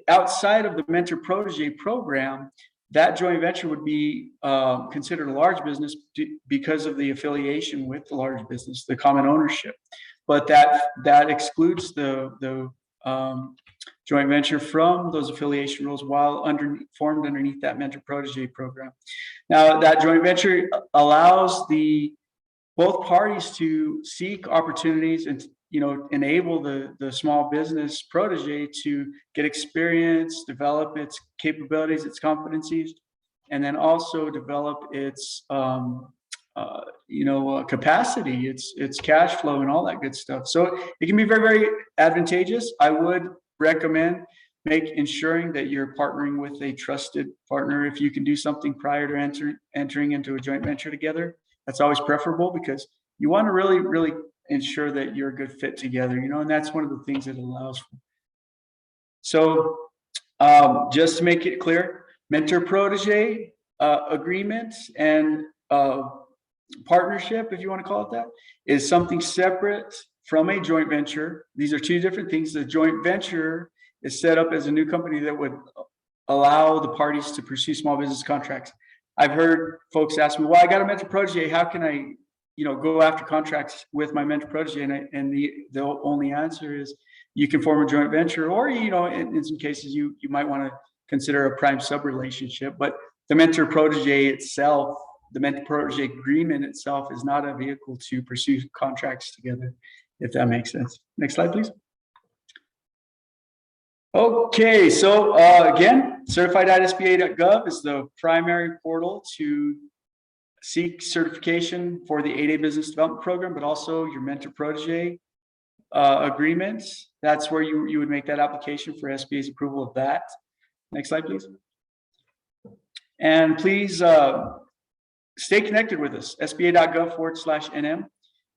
outside of the mentor protege program, that joint venture would be considered a large business because of the affiliation with the large business, the common ownership. But that excludes the joint venture from those affiliation rules while formed underneath that mentor protege program. Now, that joint venture allows both parties to seek opportunities and enable the small business protege to get experience, develop its capabilities, its competencies, and then also develop its capacity, its cash flow, and all that good stuff. So it can be very, very advantageous. I would recommend ensuring that you're partnering with a trusted partner. If you can do something prior to entering into a joint venture together, that's always preferable because you want to really, really ensure that you're a good fit together, and that's one of the things it allows for. So just to make it clear, mentor protege agreements and partnership, if you want to call it that, is something separate from a joint venture. These are two different things. The joint venture is set up as a new company that would allow the parties to pursue small business contracts. I've heard folks ask me, well, I got a mentor protege, how can I go after contracts with my mentor protege? And the only answer is you can form a joint venture, or in some cases you might want to consider a prime sub relationship. But the mentor protege itself, the mentor protege agreement itself, is not a vehicle to pursue contracts together, if that makes sense. Next slide, please. Okay, so again, certified.sba.gov is the primary portal to seek certification for the 8A Business Development Program, but also your mentor protege agreements. That's where you would make that application for SBA's approval of that. Next slide, please. And please stay connected with us, sba.gov/NM.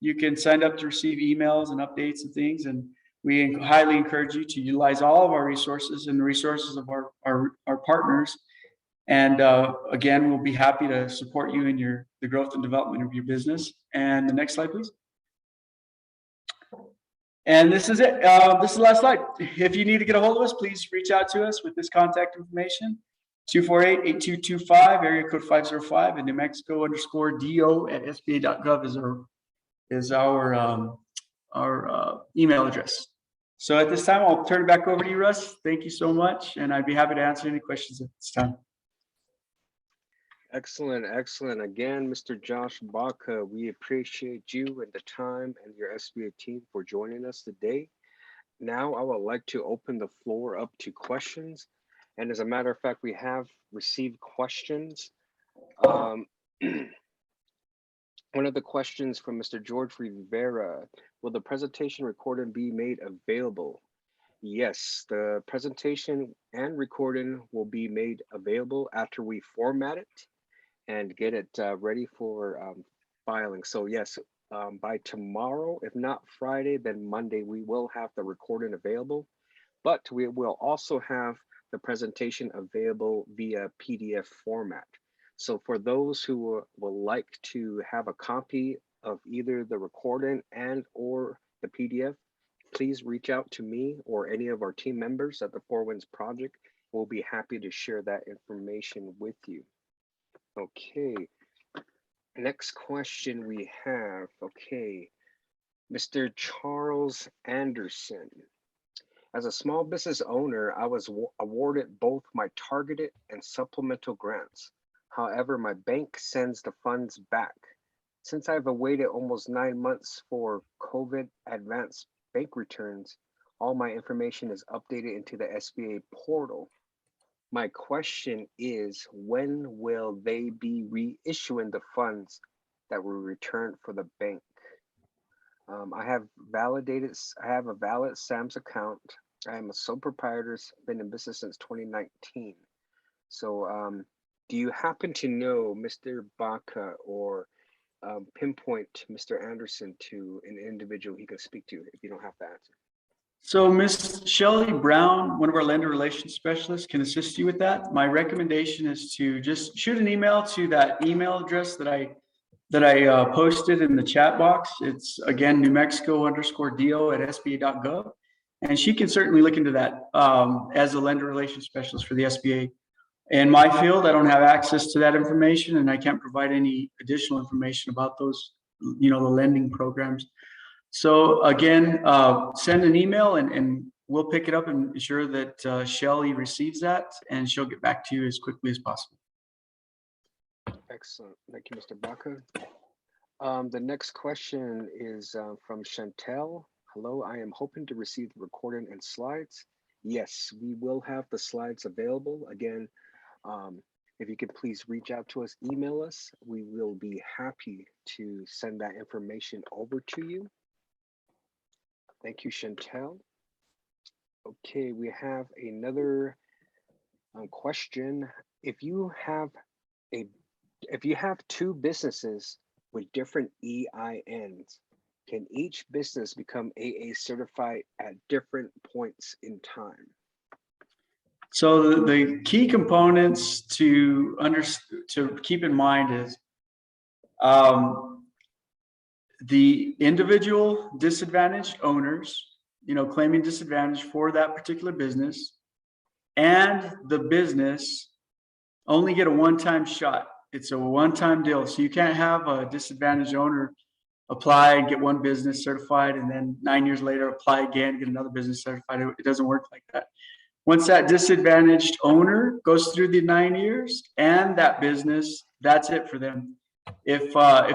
You can sign up to receive emails and updates and things. And we highly encourage you to utilize all of our resources and the resources of our partners. And again, we'll be happy to support you in the growth and development of your business. And the next slide, please. And this is it. This is the last slide. If you need to get a hold of us, please reach out to us with this contact information. 248-8225, area code 505, and New Mexico _DO@SBA.gov is our email address. So at this time, I'll turn it back over to you, Russ. Thank you so much, and I'd be happy to answer any questions at this time. Excellent, excellent. Again, Mr. Josh Baca, we appreciate you and the time and your SBA team for joining us today. Now, I would like to open the floor up to questions. And as a matter of fact, we have received questions. One of the questions from Mr. George Rivera, will the presentation recording be made available? Yes, the presentation and recording will be made available after we format it and get it ready for filing. So yes, by tomorrow, if not Friday, then Monday, we will have the recording available, but we will also have the presentation available via PDF format. So for those who would like to have a copy of either the recording and or the PDF, please reach out to me or any of our team members at the Four Winds Project. We'll be happy to share that information with you. Okay, next question we have, okay, Mr. Charles Anderson. As a small business owner, I was awarded both my targeted and supplemental grants. However, my bank sends the funds back. Since I've awaited almost 9 months for COVID advanced bank returns, all my information is updated into the SBA portal. My question is, when will they be reissuing the funds that were returned for the bank? I have a valid SAMS account. I am a sole proprietor, been in business since 2019. So do you happen to know Mr. Baca or pinpoint Mr. Anderson to an individual he can speak to if you don't have to answer? So Ms. Shelley Brown, one of our lender relations specialists, can assist you with that. My recommendation is to just shoot an email to that email address that I posted in the chat box. It's again, New Mexico _DO@SBA.gov. And she can certainly look into that as a lender relations specialist for the SBA. In my field, I don't have access to that information and I can't provide any additional information about those, the lending programs. So again, send an email and we'll pick it up and ensure that Shelley receives that and she'll get back to you as quickly as possible. Excellent. Thank you, Mr. Baca. The next question is from Chantel. Hello, I am hoping to receive the recording and slides. Yes, we will have the slides available. Again, if you could please reach out to us, email us. We will be happy to send that information over to you. Thank you, Chantel. Okay, we have another question. If you have two businesses with different EINs, can each business become AA certified at different points in time? So the key components to keep in mind is the individual disadvantaged owners, claiming disadvantage for that particular business, and the business only get a one-time shot. It's a one-time deal. So you can't have a disadvantaged owner apply and get one business certified and then 9 years later apply again, get another business certified. It doesn't work like that. Once that disadvantaged owner goes through the 9 years and that business, that's it for them. If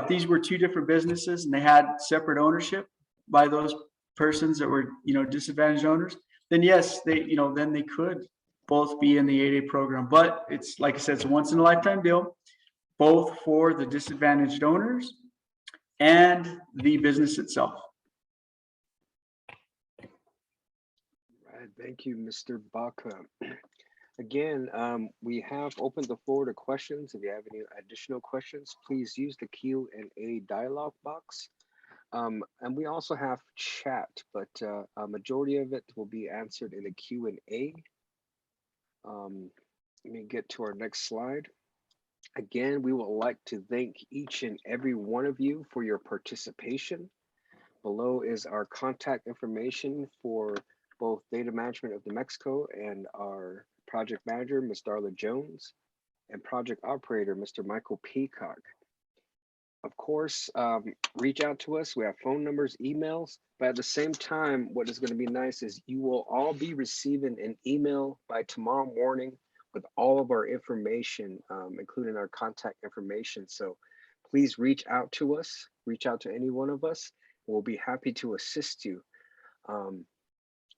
these were two different businesses and they had separate ownership by those persons that were, disadvantaged owners, then yes, then they could both be in the 8A program. But it's like I said, it's a once in a lifetime deal. both for the disadvantaged owners and the business itself. Right, thank you, Mr. Baca. Again, we have opened the floor to questions. If you have any additional questions, please use the Q&A dialog box. And we also have chat, but a majority of it will be answered in the Q&A. Let me get to our next slide. Again, we would like to thank each and every one of you for your participation. Below is our contact information for both data management of New Mexico and our project manager, Ms. Darla Jones, and project operator, Mr. Michael Peacock. Of course, reach out to us. We have phone numbers, emails, but at the same time, what is going to be nice is you will all be receiving an email by tomorrow morning with all of our information, including our contact information. So please reach out to us, reach out to any one of us. We'll be happy to assist you.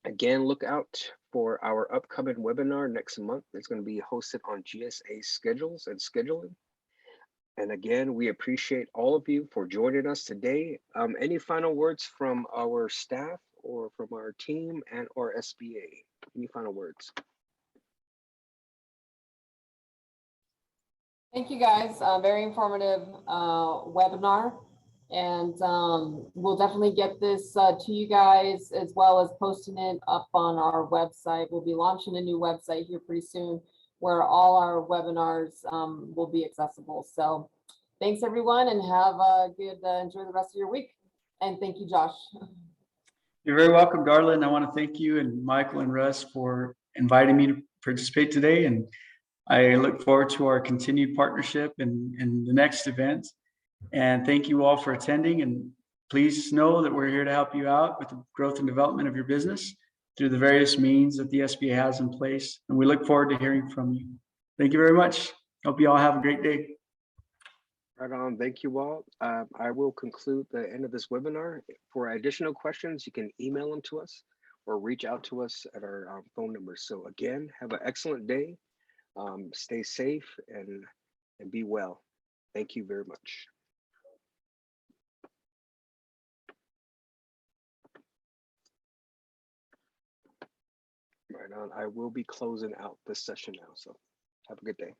Again, look out for our upcoming webinar next month. It's going to be hosted on GSA schedules and scheduling. And again, we appreciate all of you for joining us today. Any final words from our staff or from our team and or SBA? Any final words? Thank you, guys. Very informative webinar. And we'll definitely get this to you guys, as well as posting it up on our website. We'll be launching a new website here pretty soon where all our webinars will be accessible. So thanks, everyone, and have a good, enjoy the rest of your week. And thank you, Josh. You're very welcome, Darla. And I want to thank you and Michael and Russ for inviting me to participate today. And I look forward to our continued partnership in the next event. And thank you all for attending. And please know that we're here to help you out with the growth and development of your business through the various means that the SBA has in place. And we look forward to hearing from you. Thank you very much. Hope you all have a great day. Right on. Thank you all. I will conclude the end of this webinar. For additional questions, you can email them to us or reach out to us at our phone numbers. So again, have an excellent day. Stay safe and be well. Thank you very much. Right on. I will be closing out this session now. So have a good day.